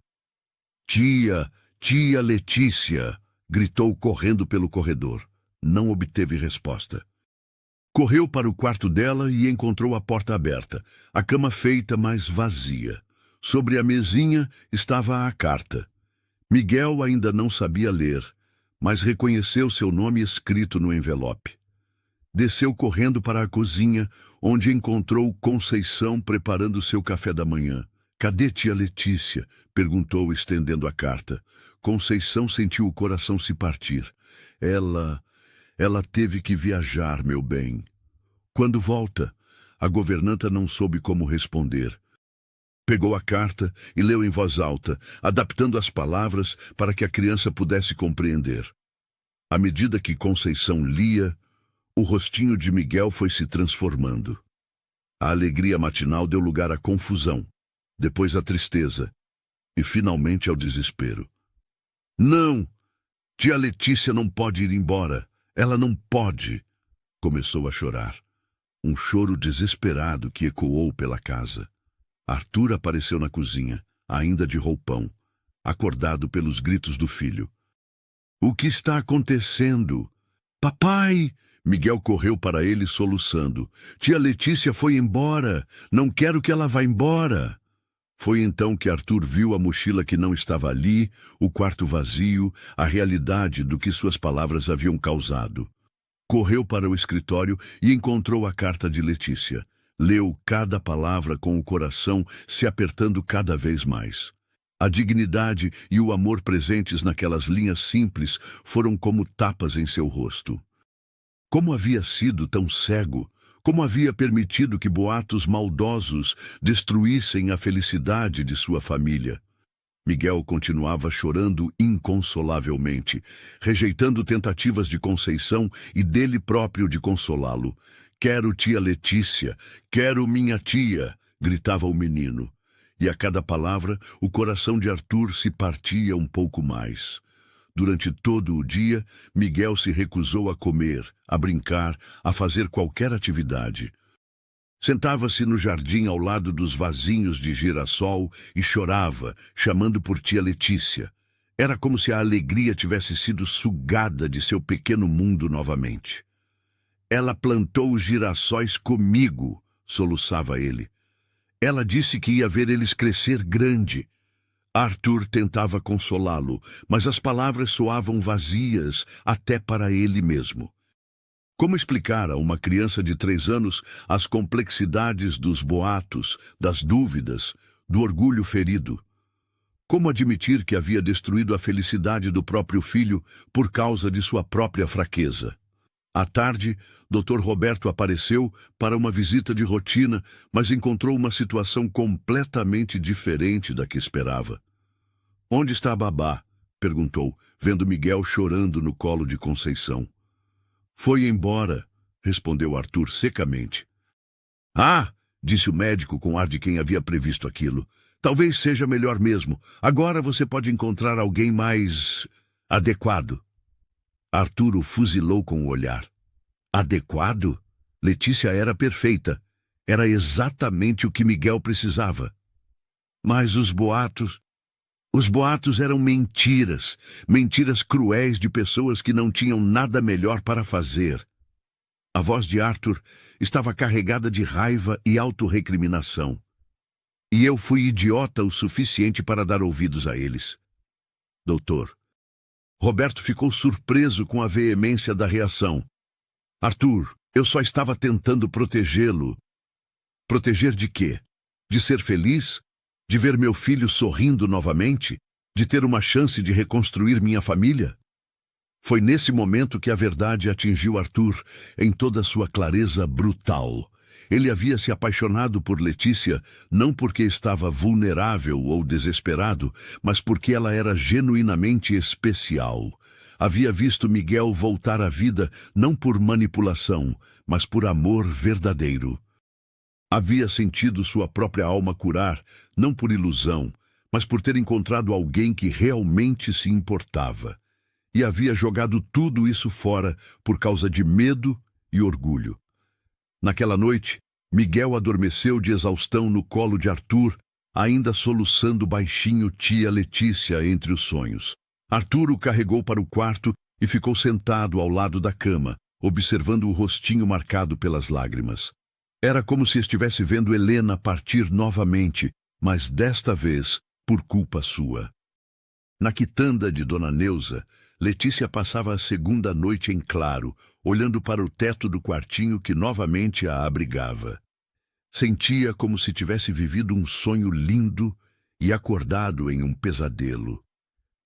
A: Tia Letícia! Gritou correndo pelo corredor. Não obteve resposta. Correu para o quarto dela e encontrou a porta aberta, a cama feita, mas vazia. Sobre a mesinha estava a carta. Miguel ainda não sabia ler, mas reconheceu seu nome escrito no envelope. Desceu correndo para a cozinha, onde encontrou Conceição preparando seu café da manhã. Cadê tia Letícia? Perguntou, estendendo a carta. Conceição sentiu o coração se partir. Ela teve que viajar, meu bem. Quando volta? A governanta não soube como responder. Pegou a carta e leu em voz alta, adaptando as palavras para que a criança pudesse compreender. À medida que Conceição lia, o rostinho de Miguel foi se transformando. A alegria matinal deu lugar à confusão, depois à tristeza e finalmente ao desespero. Não! Tia Letícia não pode ir embora. Ela não pode! Começou a chorar. Um choro desesperado que ecoou pela casa. Arthur apareceu na cozinha, ainda de roupão, acordado pelos gritos do filho. O que está acontecendo? Papai! Miguel correu para ele soluçando. Tia Letícia foi embora. Não quero que ela vá embora. Foi então que Arthur viu a mochila que não estava ali, o quarto vazio, a realidade do que suas palavras haviam causado. Correu para o escritório e encontrou a carta de Letícia. Leu cada palavra com o coração se apertando cada vez mais. A dignidade e o amor presentes naquelas linhas simples foram como tapas em seu rosto. Como havia sido tão cego? Como havia permitido que boatos maldosos destruíssem a felicidade de sua família? Miguel continuava chorando inconsolavelmente, rejeitando tentativas de Conceição e dele próprio de consolá-lo. Quero tia Letícia, quero minha tia, gritava o menino. E a cada palavra, o coração de Arthur se partia um pouco mais. Durante todo o dia, Miguel se recusou a comer, a brincar, a fazer qualquer atividade. Sentava-se no jardim ao lado dos vasinhos de girassol e chorava, chamando por tia Letícia. Era como se a alegria tivesse sido sugada de seu pequeno mundo novamente. Ela plantou os girassóis comigo, soluçava ele. Ela disse que ia ver eles crescer grande. Arthur tentava consolá-lo, mas as palavras soavam vazias até para ele mesmo. Como explicar a uma criança de 3 anos as complexidades dos boatos, das dúvidas, do orgulho ferido? Como admitir que havia destruído a felicidade do próprio filho por causa de sua própria fraqueza? À tarde, Dr. Roberto apareceu para uma visita de rotina, mas encontrou uma situação completamente diferente da que esperava. Onde está a babá? Perguntou, vendo Miguel chorando no colo de Conceição. Foi embora, respondeu Arthur secamente. Ah, disse o médico com ar de quem havia previsto aquilo. Talvez seja melhor mesmo. Agora você pode encontrar alguém mais adequado. Arthur o fuzilou com o olhar. Adequado? Letícia era perfeita. Era exatamente o que Miguel precisava. Mas os boatos eram mentiras. Mentiras cruéis de pessoas que não tinham nada melhor para fazer. A voz de Arthur estava carregada de raiva e autorrecriminação. E eu fui idiota o suficiente para dar ouvidos a eles. Doutor. Roberto ficou surpreso com a veemência da reação. Arthur, eu só estava tentando protegê-lo. Proteger de quê? De ser feliz? De ver meu filho sorrindo novamente? De ter uma chance de reconstruir minha família? Foi nesse momento que a verdade atingiu Arthur em toda a sua clareza brutal. Ele havia se apaixonado por Letícia não porque estava vulnerável ou desesperado, mas porque ela era genuinamente especial. Havia visto Miguel voltar à vida não por manipulação, mas por amor verdadeiro. Havia sentido sua própria alma curar, não por ilusão, mas por ter encontrado alguém que realmente se importava. E havia jogado tudo isso fora por causa de medo e orgulho. Naquela noite, Miguel adormeceu de exaustão no colo de Arthur, ainda soluçando baixinho tia Letícia entre os sonhos. Arthur o carregou para o quarto e ficou sentado ao lado da cama, observando o rostinho marcado pelas lágrimas. Era como se estivesse vendo Helena partir novamente, mas desta vez por culpa sua. Na quitanda de Dona Neuza, Letícia passava a segunda noite em claro, olhando para o teto do quartinho que novamente a abrigava. Sentia como se tivesse vivido um sonho lindo e acordado em um pesadelo.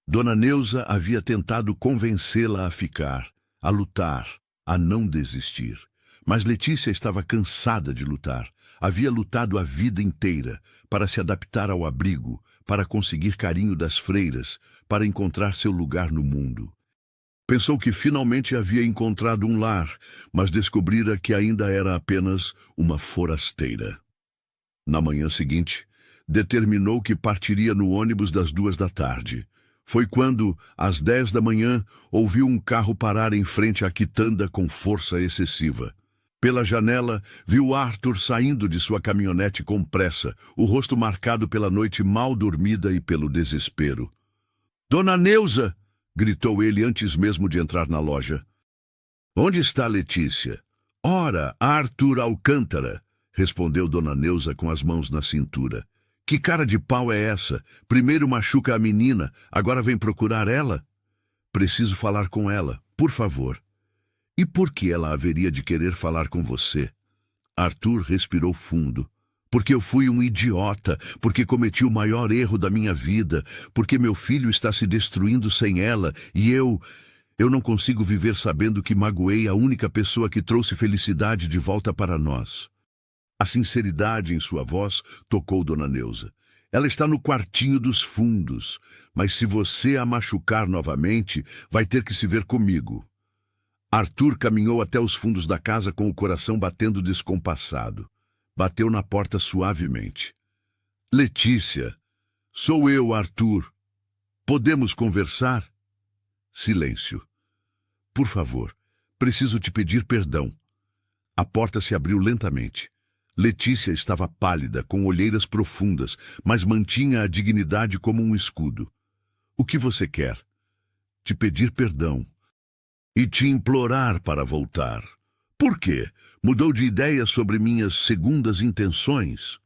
A: Dona Neuza havia tentado convencê-la a ficar, a lutar, a não desistir. Mas Letícia estava cansada de lutar. Havia lutado a vida inteira para se adaptar ao abrigo, para conseguir carinho das freiras, para encontrar seu lugar no mundo. Pensou que finalmente havia encontrado um lar, mas descobrira que ainda era apenas uma forasteira. Na manhã seguinte, determinou que partiria no ônibus das 2 da tarde. Foi quando, às 10 da manhã, ouviu um carro parar em frente à quitanda com força excessiva. Pela janela, viu Arthur saindo de sua caminhonete com pressa, o rosto marcado pela noite mal dormida e pelo desespero. "Dona Neuza!" gritou ele antes mesmo de entrar na loja. "Onde está Letícia?" "Ora, Arthur Alcântara!" respondeu Dona Neuza com as mãos na cintura. "Que cara de pau é essa? Primeiro machuca a menina, agora vem procurar ela?" "Preciso falar com ela, por favor." "E por que ela haveria de querer falar com você?" Arthur respirou fundo. "Porque eu fui um idiota, porque cometi o maior erro da minha vida, porque meu filho está se destruindo sem ela, e eu não consigo viver sabendo que magoei a única pessoa que trouxe felicidade de volta para nós." A sinceridade em sua voz tocou Dona Neuza. "Ela está no quartinho dos fundos, mas se você a machucar novamente, vai ter que se ver comigo." Arthur caminhou até os fundos da casa com o coração batendo descompassado. Bateu na porta suavemente. "Letícia, sou eu, Arthur. Podemos conversar?" Silêncio. "Por favor, preciso te pedir perdão." A porta se abriu lentamente. Letícia estava pálida, com olheiras profundas, mas mantinha a dignidade como um escudo. "O que você quer?" "Te pedir perdão. E te implorar para voltar." "Por quê? Mudou de ideia sobre minhas segundas intenções?"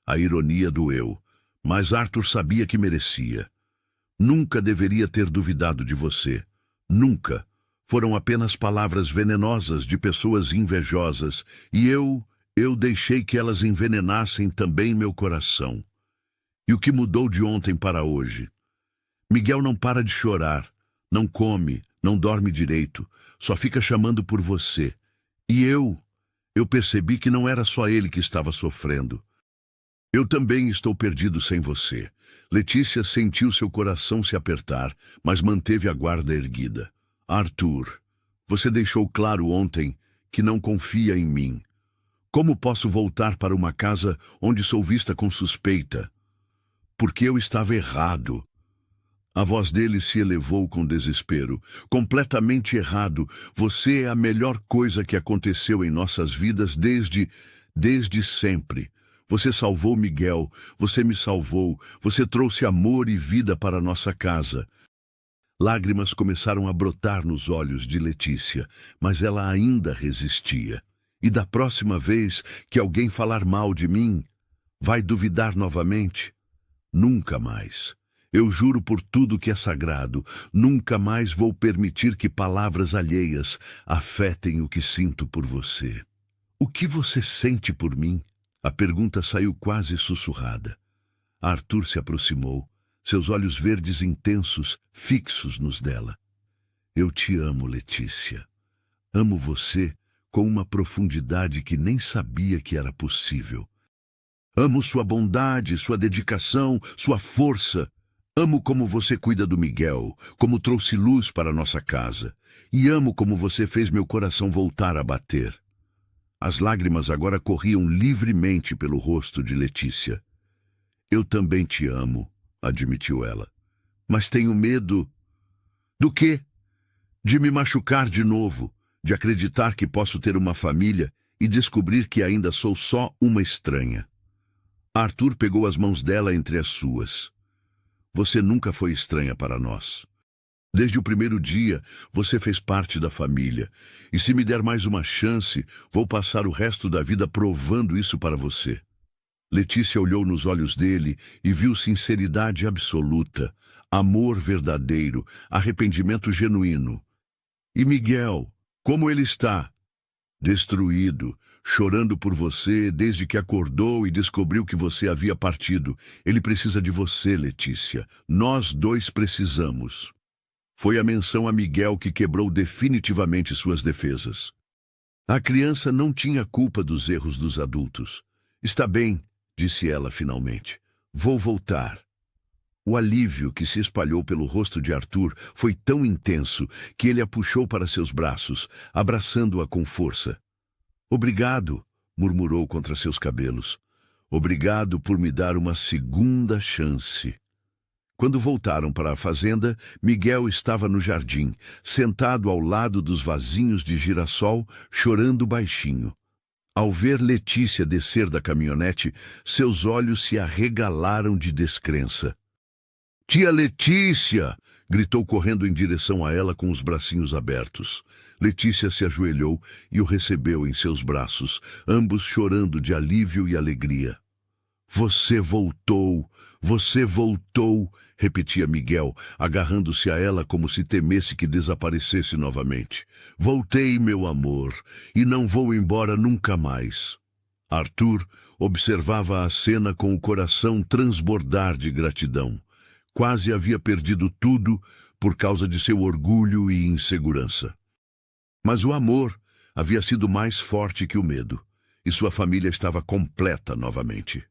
A: A ironia doeu, mas Arthur sabia que merecia. "Nunca deveria ter duvidado de você. Nunca. Foram apenas palavras venenosas de pessoas invejosas, e eu deixei que elas envenenassem também meu coração." "E o que mudou de ontem para hoje?" "Miguel não para de chorar, não come, não dorme direito, só fica chamando por você. E eu percebi que não era só ele que estava sofrendo. Eu também estou perdido sem você." Letícia sentiu seu coração se apertar, mas manteve a guarda erguida. "Arthur, você deixou claro ontem que não confia em mim. Como posso voltar para uma casa onde sou vista com suspeita?" porque eu estava errado. A voz dele se elevou com desespero. Completamente errado. Você é a melhor coisa que aconteceu em nossas vidas desde sempre. Você salvou Miguel, você me salvou, você trouxe amor e vida para nossa casa. Lágrimas começaram a brotar nos olhos de Letícia, mas ela ainda resistia. E da próxima vez que alguém falar mal de mim, vai duvidar novamente? Nunca mais. Eu juro por tudo que é sagrado, nunca mais vou permitir que palavras alheias afetem o que sinto por você. O que você sente por mim? A pergunta saiu quase sussurrada. Arthur se aproximou, seus olhos verdes intensos fixos nos dela. Eu te amo, Letícia. Amo você com uma profundidade que nem sabia que era possível. Amo sua bondade, sua dedicação, sua força. Amo como você cuida do Miguel, como trouxe luz para nossa casa. E amo como você fez meu coração voltar a bater. As lágrimas agora corriam livremente pelo rosto de Letícia. Eu também te amo, admitiu ela. Mas tenho medo... Do quê? De me machucar de novo, de acreditar que posso ter uma família e descobrir que ainda sou só uma estranha. Arthur pegou as mãos dela entre as suas. Você nunca foi estranha para nós. Desde o primeiro dia, você fez parte da família. E se me der mais uma chance, vou passar o resto da vida provando isso para você. Letícia olhou nos olhos dele e viu sinceridade absoluta, amor verdadeiro, arrependimento genuíno. E Miguel, como ele está? Destruído, chorando por você desde que acordou e descobriu que você havia partido. Ele precisa de você, Letícia. Nós dois precisamos. Foi a menção a Miguel que quebrou definitivamente suas defesas. A criança não tinha culpa dos erros dos adultos. Está bem, disse ela finalmente. Vou voltar. O alívio que se espalhou pelo rosto de Arthur foi tão intenso que ele a puxou para seus braços, abraçando-a com força. Obrigado, murmurou contra seus cabelos. Obrigado por me dar uma segunda chance. Quando voltaram para a fazenda, Miguel estava no jardim, sentado ao lado dos vasinhos de girassol, chorando baixinho. Ao ver Letícia descer da caminhonete, seus olhos se arregalaram de descrença. «Tia Letícia!» gritou correndo em direção a ela com os bracinhos abertos. Letícia se ajoelhou e o recebeu em seus braços, ambos chorando de alívio e alegria. Você voltou! Você voltou! Repetia Miguel, agarrando-se a ela como se temesse que desaparecesse novamente. Voltei, meu amor, e não vou embora nunca mais. Arthur observava a cena com o coração transbordar de gratidão. Quase havia perdido tudo por causa de seu orgulho e insegurança. Mas o amor havia sido mais forte que o medo, e sua família estava completa novamente.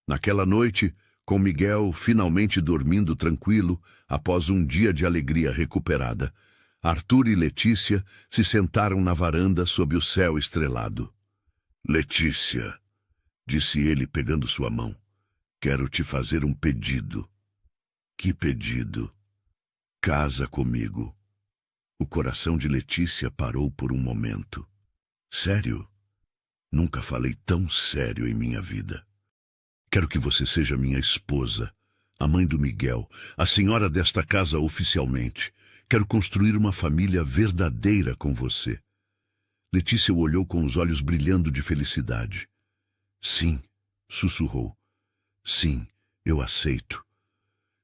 A: Naquela noite, com Miguel finalmente dormindo tranquilo, após um dia de alegria recuperada, Arthur e Letícia se sentaram na varanda sob o céu estrelado. Letícia, disse ele pegando sua mão, quero te fazer um pedido. Que pedido? Casa comigo. O coração de Letícia parou por um momento. Sério? Nunca falei tão sério em minha vida. Quero que você seja minha esposa, a mãe do Miguel, a senhora desta casa oficialmente. Quero construir uma família verdadeira com você. Letícia o olhou com os olhos brilhando de felicidade. Sim, sussurrou. Sim, eu aceito.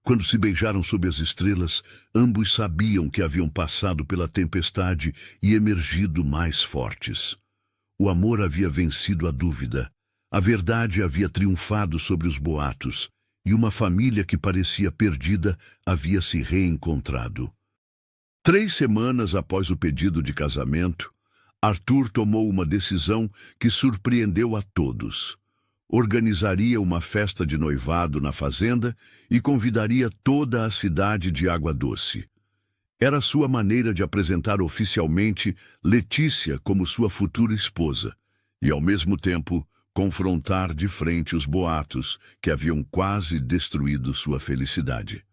A: Quando se beijaram sob as estrelas, ambos sabiam que haviam passado pela tempestade e emergido mais fortes. O amor havia vencido a dúvida. A verdade havia triunfado sobre os boatos, e uma família que parecia perdida havia se reencontrado. 3 semanas após o pedido de casamento, Arthur tomou uma decisão que surpreendeu a todos. Organizaria uma festa de noivado na fazenda e convidaria toda a cidade de Água Doce. Era sua maneira de apresentar oficialmente Letícia como sua futura esposa, e ao mesmo tempo confrontar de frente os boatos que haviam quase destruído sua felicidade.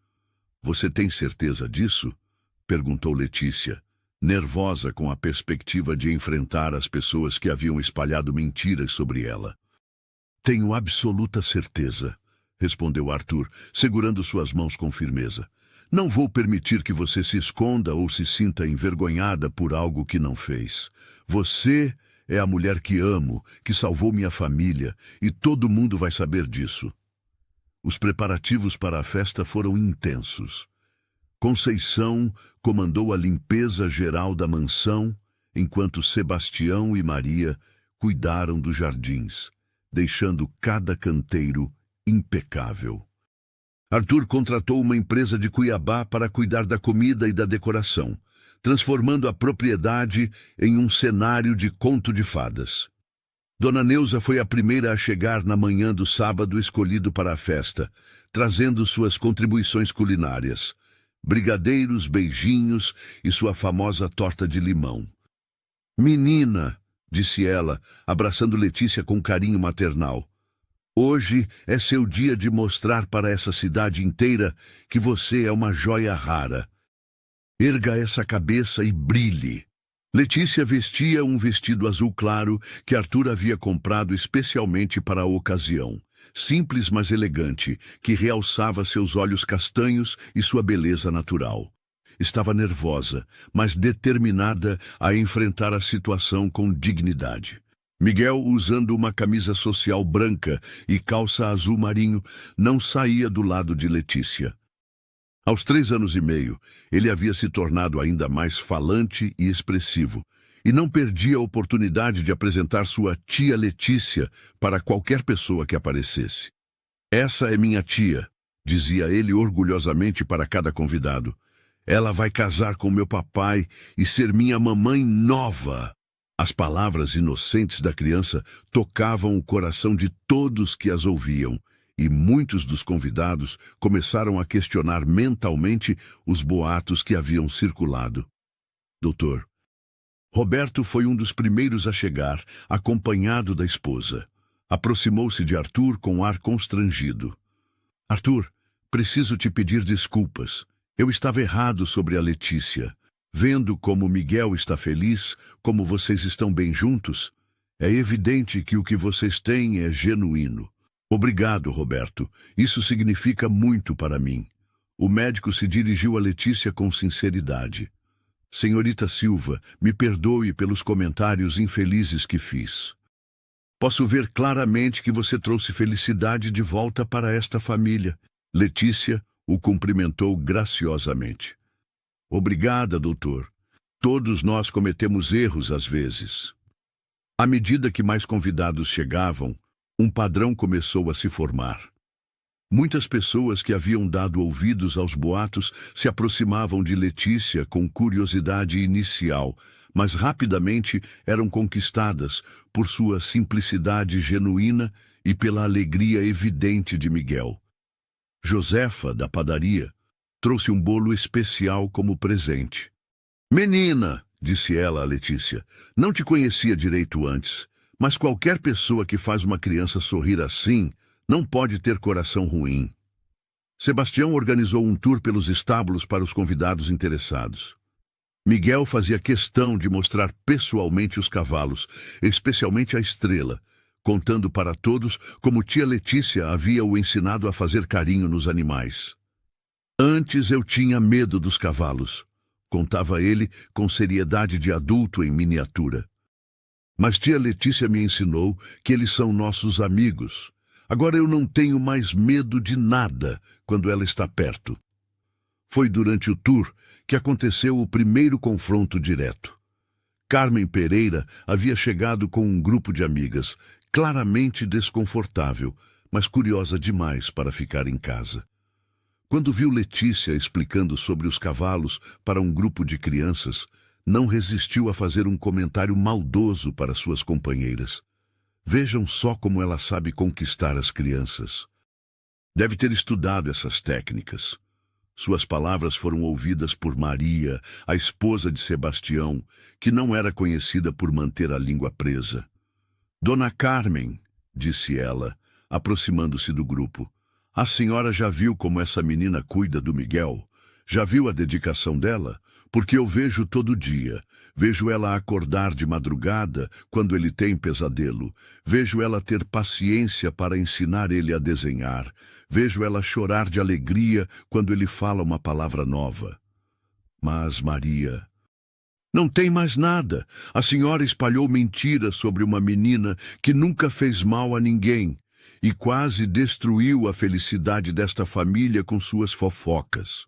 A: Você tem certeza disso? Perguntou Letícia, nervosa com a perspectiva de enfrentar as pessoas que haviam espalhado mentiras sobre ela. Tenho absoluta certeza, respondeu Arthur, segurando suas mãos com firmeza. Não vou permitir que você se esconda ou se sinta envergonhada por algo que não fez. Você é a mulher que amo, que salvou minha família, e todo mundo vai saber disso. Os preparativos para a festa foram intensos. Conceição comandou a limpeza geral da mansão, enquanto Sebastião e Maria cuidaram dos jardins, deixando cada canteiro impecável. Arthur contratou uma empresa de Cuiabá para cuidar da comida e da decoração, transformando a propriedade em um cenário de conto de fadas. Dona Neuza foi a primeira a chegar na manhã do sábado escolhido para a festa, trazendo suas contribuições culinárias, brigadeiros, beijinhos e sua famosa torta de limão. Menina, disse ela, abraçando Letícia com carinho maternal, hoje é seu dia de mostrar para essa cidade inteira que você é uma joia rara. Erga essa cabeça e brilhe. Letícia vestia um vestido azul claro que Arthur havia comprado especialmente para a ocasião, simples mas elegante, que realçava seus olhos castanhos e sua beleza natural. Estava nervosa, mas determinada a enfrentar a situação com dignidade. Miguel, usando uma camisa social branca e calça azul marinho, não saía do lado de Letícia. Aos 3 anos e meio, ele havia se tornado ainda mais falante e expressivo, e não perdia a oportunidade de apresentar sua tia Letícia para qualquer pessoa que aparecesse. Essa é minha tia, dizia ele orgulhosamente para cada convidado. Ela vai casar com meu papai e ser minha mamãe nova. As palavras inocentes da criança tocavam o coração de todos que as ouviam, e muitos dos convidados começaram a questionar mentalmente os boatos que haviam circulado. Doutor, Roberto foi um dos primeiros a chegar, acompanhado da esposa. Aproximou-se de Arthur com ar constrangido. Arthur, preciso te pedir desculpas. Eu estava errado sobre a Letícia. Vendo como Miguel está feliz, como vocês estão bem juntos, é evidente que o que vocês têm é genuíno. Obrigado, Roberto. Isso significa muito para mim. O médico se dirigiu a Letícia com sinceridade. Senhorita Silva, me perdoe pelos comentários infelizes que fiz. Posso ver claramente que você trouxe felicidade de volta para esta família. Letícia o cumprimentou graciosamente. Obrigada, doutor. Todos nós cometemos erros às vezes. À medida que mais convidados chegavam, um padrão começou a se formar. Muitas pessoas que haviam dado ouvidos aos boatos se aproximavam de Letícia com curiosidade inicial, mas rapidamente eram conquistadas por sua simplicidade genuína e pela alegria evidente de Miguel. Josefa, da padaria, trouxe um bolo especial como presente. Menina, disse ela a Letícia, não te conhecia direito antes, mas qualquer pessoa que faz uma criança sorrir assim não pode ter coração ruim. Sebastião organizou um tour pelos estábulos para os convidados interessados. Miguel fazia questão de mostrar pessoalmente os cavalos, especialmente a Estrela, contando para todos como tia Letícia havia o ensinado a fazer carinho nos animais. Antes eu tinha medo dos cavalos, contava ele com seriedade de adulto em miniatura. Mas tia Letícia me ensinou que eles são nossos amigos. Agora eu não tenho mais medo de nada quando ela está perto. Foi durante o tour que aconteceu o primeiro confronto direto. Carmen Pereira havia chegado com um grupo de amigas, claramente desconfortável, mas curiosa demais para ficar em casa. Quando viu Letícia explicando sobre os cavalos para um grupo de crianças, não resistiu a fazer um comentário maldoso para suas companheiras. Vejam só como ela sabe conquistar as crianças. Deve ter estudado essas técnicas. Suas palavras foram ouvidas por Maria, a esposa de Sebastião, que não era conhecida por manter a língua presa. Dona Carmen, disse ela, aproximando-se do grupo. A senhora já viu como essa menina cuida do Miguel? Já viu a dedicação dela? Porque eu vejo todo dia. Vejo ela acordar de madrugada quando ele tem pesadelo. Vejo ela ter paciência para ensinar ele a desenhar. Vejo ela chorar de alegria quando ele fala uma palavra nova. Mas, Maria, não tem mais nada. A senhora espalhou mentiras sobre uma menina que nunca fez mal a ninguém e quase destruiu a felicidade desta família com suas fofocas.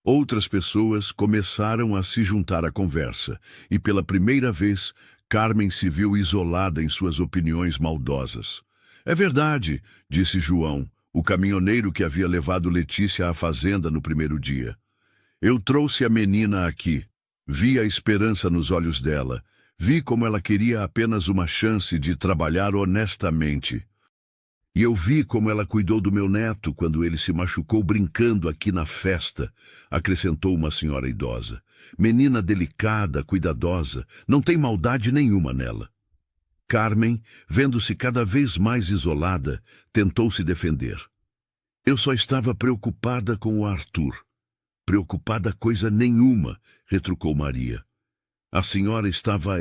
A: Outras pessoas começaram a se juntar à conversa, e pela primeira vez, Carmen se viu isolada em suas opiniões maldosas. É verdade, disse João, o caminhoneiro que havia levado Letícia à fazenda no primeiro dia. Eu trouxe a menina aqui. Vi a esperança nos olhos dela. Vi como ela queria apenas uma chance de trabalhar honestamente. E eu vi como ela cuidou do meu neto quando ele se machucou brincando aqui na festa, acrescentou uma senhora idosa. Menina delicada, cuidadosa, não tem maldade nenhuma nela. Carmen, vendo-se cada vez mais isolada, tentou se defender. Eu só estava preocupada com o Arthur. Preocupada coisa nenhuma, retrucou Maria. A senhora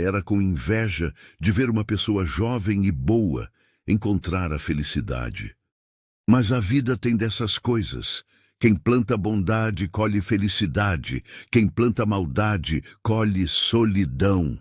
A: era com inveja de ver uma pessoa jovem e boa encontrar a felicidade. Mas a vida tem dessas coisas. Quem planta bondade, colhe felicidade. Quem planta maldade, colhe solidão.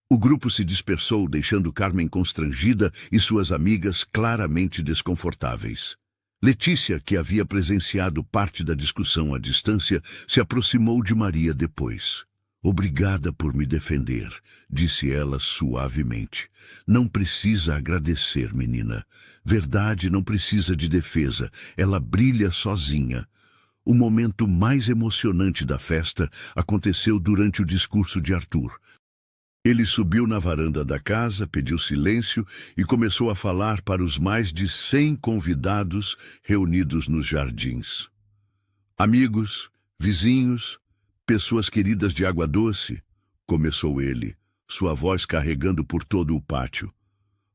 A: O grupo se dispersou, deixando Carmen constrangida e suas amigas claramente desconfortáveis. Letícia, que havia presenciado parte da discussão à distância, se aproximou de Maria depois. Obrigada por me defender, disse ela suavemente. Não precisa agradecer, menina. Verdade não precisa de defesa. Ela brilha sozinha. O momento mais emocionante da festa aconteceu durante o discurso de Arthur. Ele subiu na varanda da casa, pediu silêncio e começou a falar para os mais de 100 convidados reunidos nos jardins. Amigos, vizinhos, pessoas queridas de Água Doce, começou ele, sua voz carregando por todo o pátio.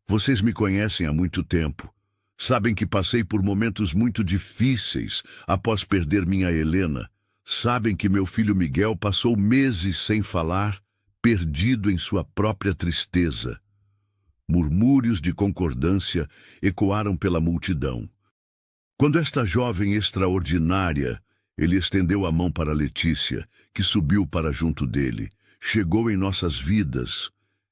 A: Vocês me conhecem há muito tempo. Sabem que passei por momentos muito difíceis após perder minha Helena. Sabem que meu filho Miguel passou meses sem falar, perdido em sua própria tristeza. Murmúrios de concordância ecoaram pela multidão. Quando esta jovem extraordinária, ele estendeu a mão para Letícia, que subiu para junto dele. Chegou em nossas vidas.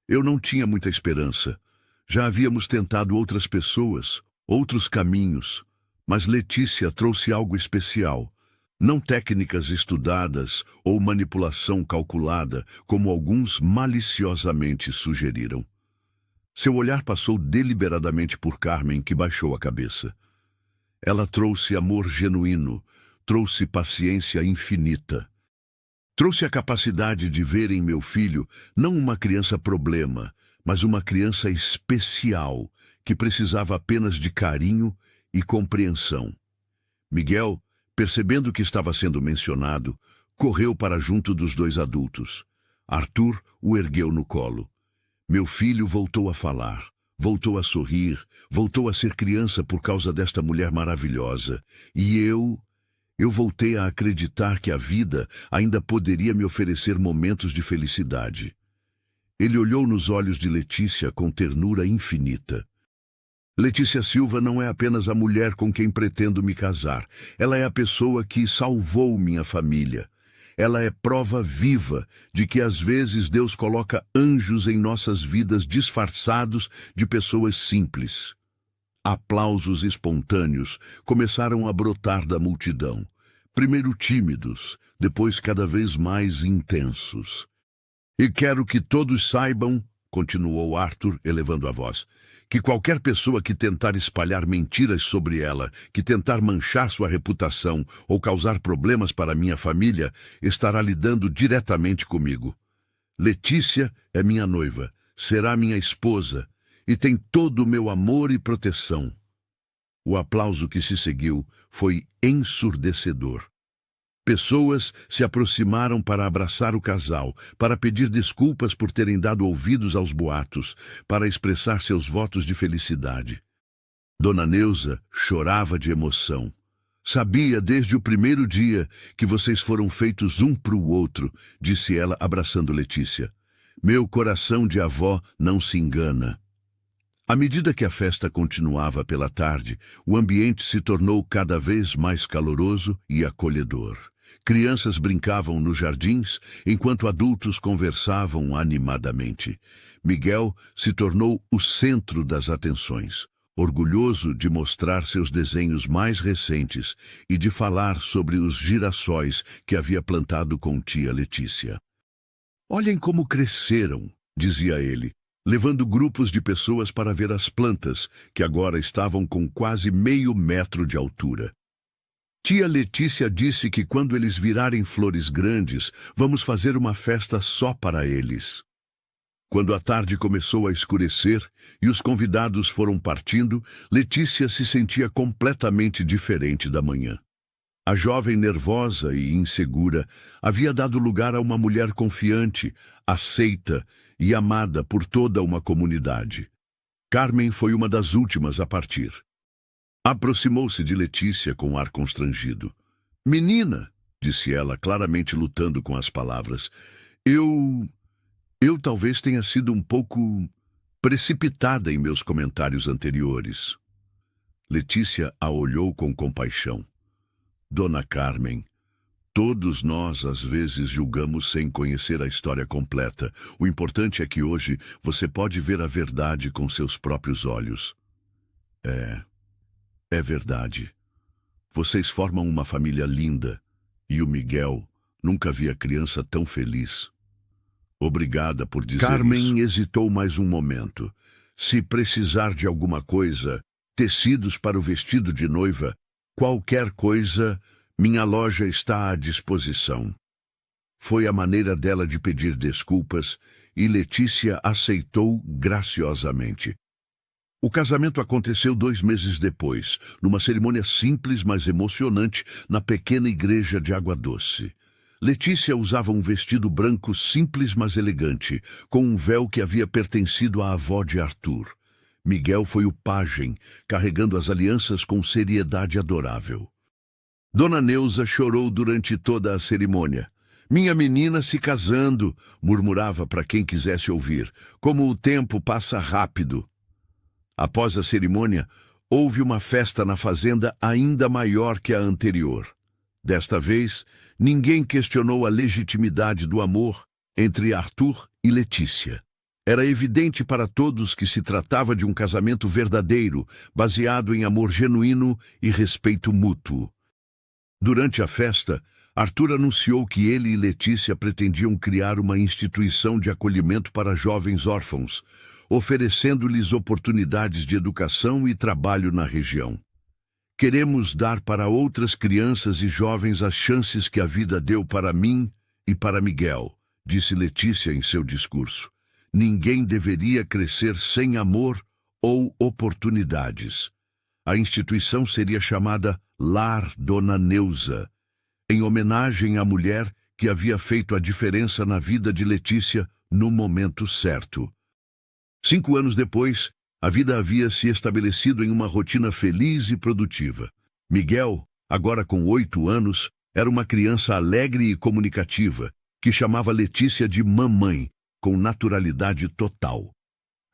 A: Eu não tinha muita esperança. Já havíamos tentado outras pessoas, outros caminhos, mas Letícia trouxe algo especial. Não técnicas estudadas ou manipulação calculada, como alguns maliciosamente sugeriram. Seu olhar passou deliberadamente por Carmen, que baixou a cabeça. Ela trouxe amor genuíno, trouxe paciência infinita. Trouxe a capacidade de ver em meu filho não uma criança problema, mas uma criança especial, que precisava apenas de carinho e compreensão. Miguel, percebendo que estava sendo mencionado, correu para junto dos dois adultos. Arthur o ergueu no colo. Meu filho voltou a falar, voltou a sorrir, voltou a ser criança por causa desta mulher maravilhosa. E eu voltei a acreditar que a vida ainda poderia me oferecer momentos de felicidade. Ele olhou nos olhos de Letícia com ternura infinita. Letícia Silva não é apenas a mulher com quem pretendo me casar. Ela é a pessoa que salvou minha família. Ela é prova viva de que às vezes Deus coloca anjos em nossas vidas disfarçados de pessoas simples. Aplausos espontâneos começaram a brotar da multidão. Primeiro tímidos, depois cada vez mais intensos. E quero que todos saibam, continuou Arthur, elevando a voz, que qualquer pessoa que tentar espalhar mentiras sobre ela, que tentar manchar sua reputação ou causar problemas para minha família, estará lidando diretamente comigo. Letícia é minha noiva, será minha esposa e tem todo o meu amor e proteção. O aplauso que se seguiu foi ensurdecedor. Pessoas se aproximaram para abraçar o casal, para pedir desculpas por terem dado ouvidos aos boatos, para expressar seus votos de felicidade. Dona Neuza chorava de emoção. Sabia desde o primeiro dia que vocês foram feitos um para o outro, disse ela abraçando Letícia. Meu coração de avó não se engana. À medida que a festa continuava pela tarde, o ambiente se tornou cada vez mais caloroso e acolhedor. Crianças brincavam nos jardins, enquanto adultos conversavam animadamente. Miguel se tornou o centro das atenções, orgulhoso de mostrar seus desenhos mais recentes e de falar sobre os girassóis que havia plantado com tia Letícia. Olhem como cresceram, dizia ele, levando grupos de pessoas para ver as plantas, que agora estavam com quase meio metro de altura. Tia Letícia disse que quando eles virarem flores grandes, vamos fazer uma festa só para eles. Quando a tarde começou a escurecer e os convidados foram partindo, Letícia se sentia completamente diferente da manhã. A jovem nervosa e insegura havia dado lugar a uma mulher confiante, aceita e amada por toda uma comunidade. Carmen foi uma das últimas a partir. Aproximou-se de Letícia com ar constrangido. Menina, disse ela, claramente lutando com as palavras, eu talvez tenha sido um pouco precipitada em meus comentários anteriores. Letícia a olhou com compaixão. Dona Carmen, todos nós às vezes julgamos sem conhecer a história completa. O importante é que hoje você pode ver a verdade com seus próprios olhos. É verdade. Vocês formam uma família linda, e o Miguel nunca via criança tão feliz. Obrigada por dizer isso. Carmen hesitou mais um momento. Se precisar de alguma coisa, tecidos para o vestido de noiva, qualquer coisa, minha loja está à disposição. Foi a maneira dela de pedir desculpas, e Letícia aceitou graciosamente. O casamento aconteceu 2 meses depois, numa cerimônia simples, mas emocionante, na pequena igreja de Água Doce. Letícia usava um vestido branco simples, mas elegante, com um véu que havia pertencido à avó de Arthur. Miguel foi o pajem, carregando as alianças com seriedade adorável. Dona Neuza chorou durante toda a cerimônia. Minha menina se casando, murmurava para quem quisesse ouvir. Como o tempo passa rápido. Após a cerimônia, houve uma festa na fazenda ainda maior que a anterior. Desta vez, ninguém questionou a legitimidade do amor entre Arthur e Letícia. Era evidente para todos que se tratava de um casamento verdadeiro, baseado em amor genuíno e respeito mútuo. Durante a festa, Arthur anunciou que ele e Letícia pretendiam criar uma instituição de acolhimento para jovens órfãos, oferecendo-lhes oportunidades de educação e trabalho na região. Queremos dar para outras crianças e jovens as chances que a vida deu para mim e para Miguel, disse Letícia em seu discurso. Ninguém deveria crescer sem amor ou oportunidades. A instituição seria chamada Lar Dona Neuza, em homenagem à mulher que havia feito a diferença na vida de Letícia no momento certo. 5 anos depois, a vida havia se estabelecido em uma rotina feliz e produtiva. Miguel, agora com 8 anos, era uma criança alegre e comunicativa, que chamava Letícia de mamãe, com naturalidade total.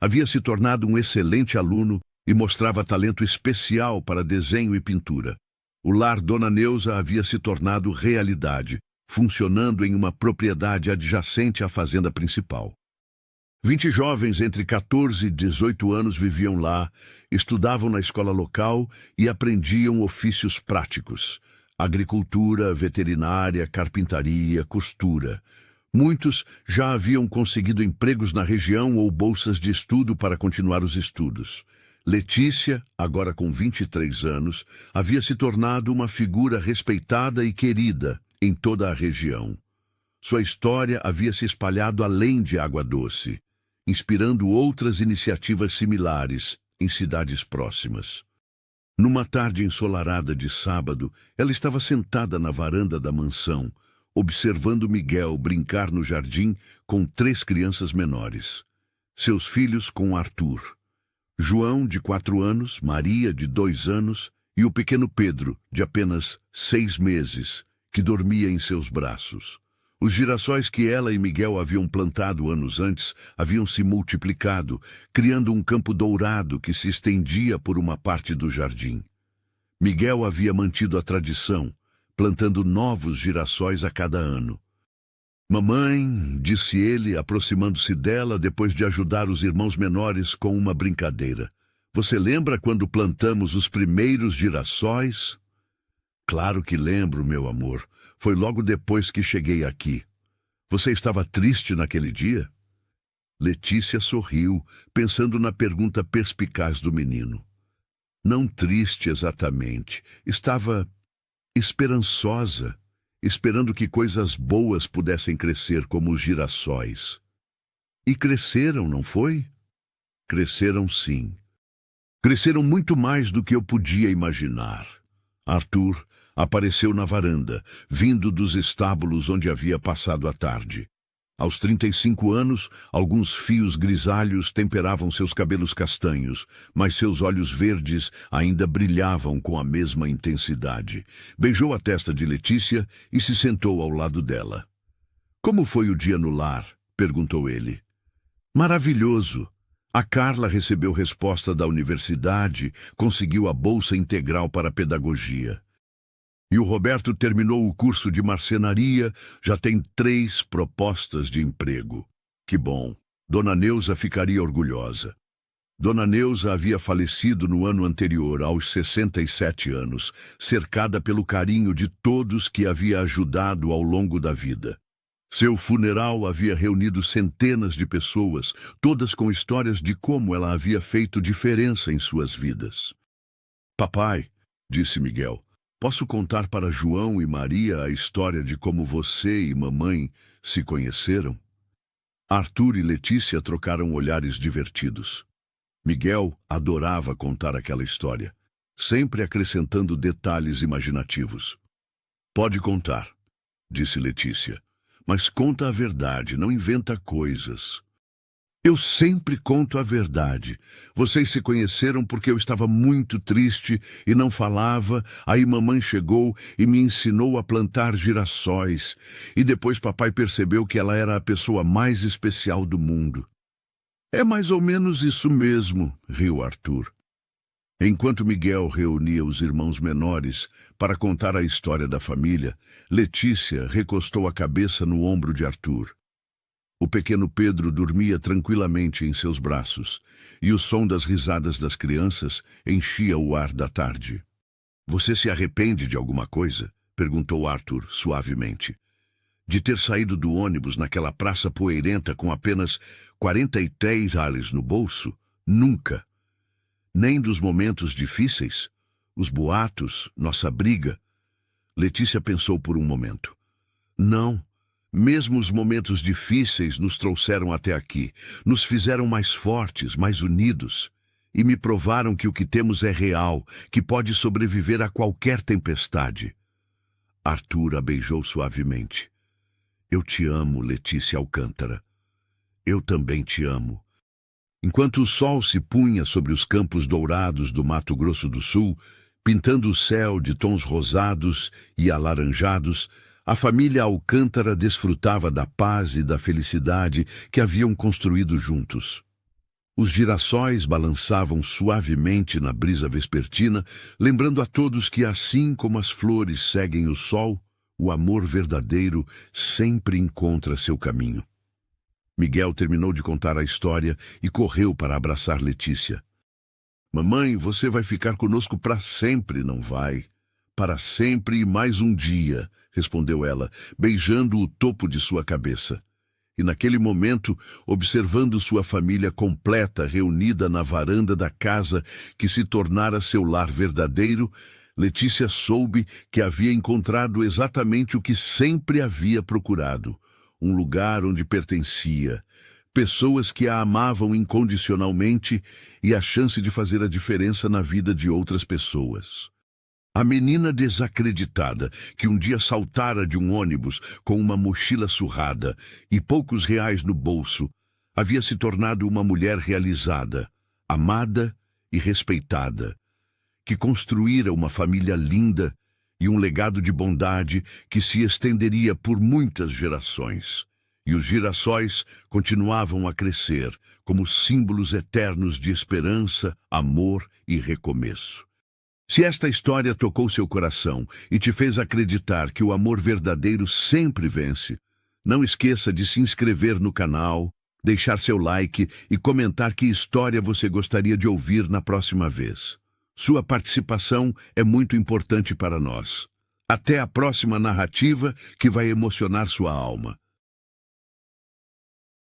A: Havia se tornado um excelente aluno e mostrava talento especial para desenho e pintura. O lar Dona Neuza havia se tornado realidade, funcionando em uma propriedade adjacente à fazenda principal. 20 jovens entre 14 e 18 anos viviam lá, estudavam na escola local e aprendiam ofícios práticos: agricultura, veterinária, carpintaria, costura. Muitos já haviam conseguido empregos na região ou bolsas de estudo para continuar os estudos. Letícia, agora com 23 anos, havia se tornado uma figura respeitada e querida em toda a região. Sua história havia se espalhado além de Água Doce, inspirando outras iniciativas similares em cidades próximas. Numa tarde ensolarada de sábado, ela estava sentada na varanda da mansão, observando Miguel brincar no jardim com 3 crianças menores. Seus filhos com Arthur. João, de 4 anos, Maria, de 2 anos, e o pequeno Pedro, de apenas 6 meses, que dormia em seus braços. Os girassóis que ela e Miguel haviam plantado anos antes haviam se multiplicado, criando um campo dourado que se estendia por uma parte do jardim. Miguel havia mantido a tradição, plantando novos girassóis a cada ano. Mamãe, disse ele, aproximando-se dela depois de ajudar os irmãos menores com uma brincadeira. Você lembra quando plantamos os primeiros girassóis? Claro que lembro, meu amor. Foi logo depois que cheguei aqui. Você estava triste naquele dia? Letícia sorriu, pensando na pergunta perspicaz do menino. Não triste exatamente. Estava esperançosa, esperando que coisas boas pudessem crescer como os girassóis. E cresceram, não foi? Cresceram sim. Cresceram muito mais do que eu podia imaginar. Arthur apareceu na varanda, vindo dos estábulos onde havia passado a tarde. Aos 35 anos, alguns fios grisalhos temperavam seus cabelos castanhos, mas seus olhos verdes ainda brilhavam com a mesma intensidade. Beijou a testa de Letícia e se sentou ao lado dela. Como foi o dia no lar? Perguntou ele. Maravilhoso. A Carla recebeu resposta da universidade, conseguiu a bolsa integral para a pedagogia. E o Roberto terminou o curso de marcenaria, já tem 3 propostas de emprego. Que bom. Dona Neuza ficaria orgulhosa. Dona Neuza havia falecido no ano anterior, aos 67 anos, cercada pelo carinho de todos que havia ajudado ao longo da vida. Seu funeral havia reunido centenas de pessoas, todas com histórias de como ela havia feito diferença em suas vidas. Papai, disse Miguel, posso contar para João e Maria a história de como você e mamãe se conheceram? Arthur e Letícia trocaram olhares divertidos. Miguel adorava contar aquela história, sempre acrescentando detalhes imaginativos. Pode contar, disse Letícia, mas conta a verdade, não inventa coisas. Eu sempre conto a verdade. Vocês se conheceram porque eu estava muito triste e não falava. Aí mamãe chegou e me ensinou a plantar girassóis. E depois papai percebeu que ela era a pessoa mais especial do mundo. É mais ou menos isso mesmo, riu Arthur. Enquanto Miguel reunia os irmãos menores para contar a história da família, Letícia recostou a cabeça no ombro de Arthur. O pequeno Pedro dormia tranquilamente em seus braços, e o som das risadas das crianças enchia o ar da tarde. Você se arrepende de alguma coisa? Perguntou Arthur suavemente. De ter saído do ônibus naquela praça poeirenta com apenas 43 reais no bolso? Nunca. Nem dos momentos difíceis? Os boatos, nossa briga? Letícia pensou por um momento. Não. Mesmo os momentos difíceis nos trouxeram até aqui, nos fizeram mais fortes, mais unidos, e me provaram que o que temos é real, que pode sobreviver a qualquer tempestade. Arthur a beijou suavemente. Eu te amo, Letícia Alcântara. Eu também te amo. Enquanto o sol se punha sobre os campos dourados do Mato Grosso do Sul, pintando o céu de tons rosados e alaranjados, a família Alcântara desfrutava da paz e da felicidade que haviam construído juntos. Os girassóis balançavam suavemente na brisa vespertina, lembrando a todos que, assim como as flores seguem o sol, o amor verdadeiro sempre encontra seu caminho. Miguel terminou de contar a história e correu para abraçar Letícia. Mamãe, você vai ficar conosco para sempre, não vai? Para sempre e mais um dia, respondeu ela, beijando o topo de sua cabeça. E naquele momento, observando sua família completa reunida na varanda da casa que se tornara seu lar verdadeiro, Letícia soube que havia encontrado exatamente o que sempre havia procurado, um lugar onde pertencia, pessoas que a amavam incondicionalmente e a chance de fazer a diferença na vida de outras pessoas. A menina desacreditada, que um dia saltara de um ônibus com uma mochila surrada e poucos reais no bolso, havia se tornado uma mulher realizada, amada e respeitada, que construíra uma família linda e um legado de bondade que se estenderia por muitas gerações. E os girassóis continuavam a crescer como símbolos eternos de esperança, amor e recomeço. Se esta história tocou seu coração e te fez acreditar que o amor verdadeiro sempre vence, não esqueça de se inscrever no canal, deixar seu like e comentar que história você gostaria de ouvir na próxima vez. Sua participação é muito importante para nós. Até a próxima narrativa que vai emocionar sua alma.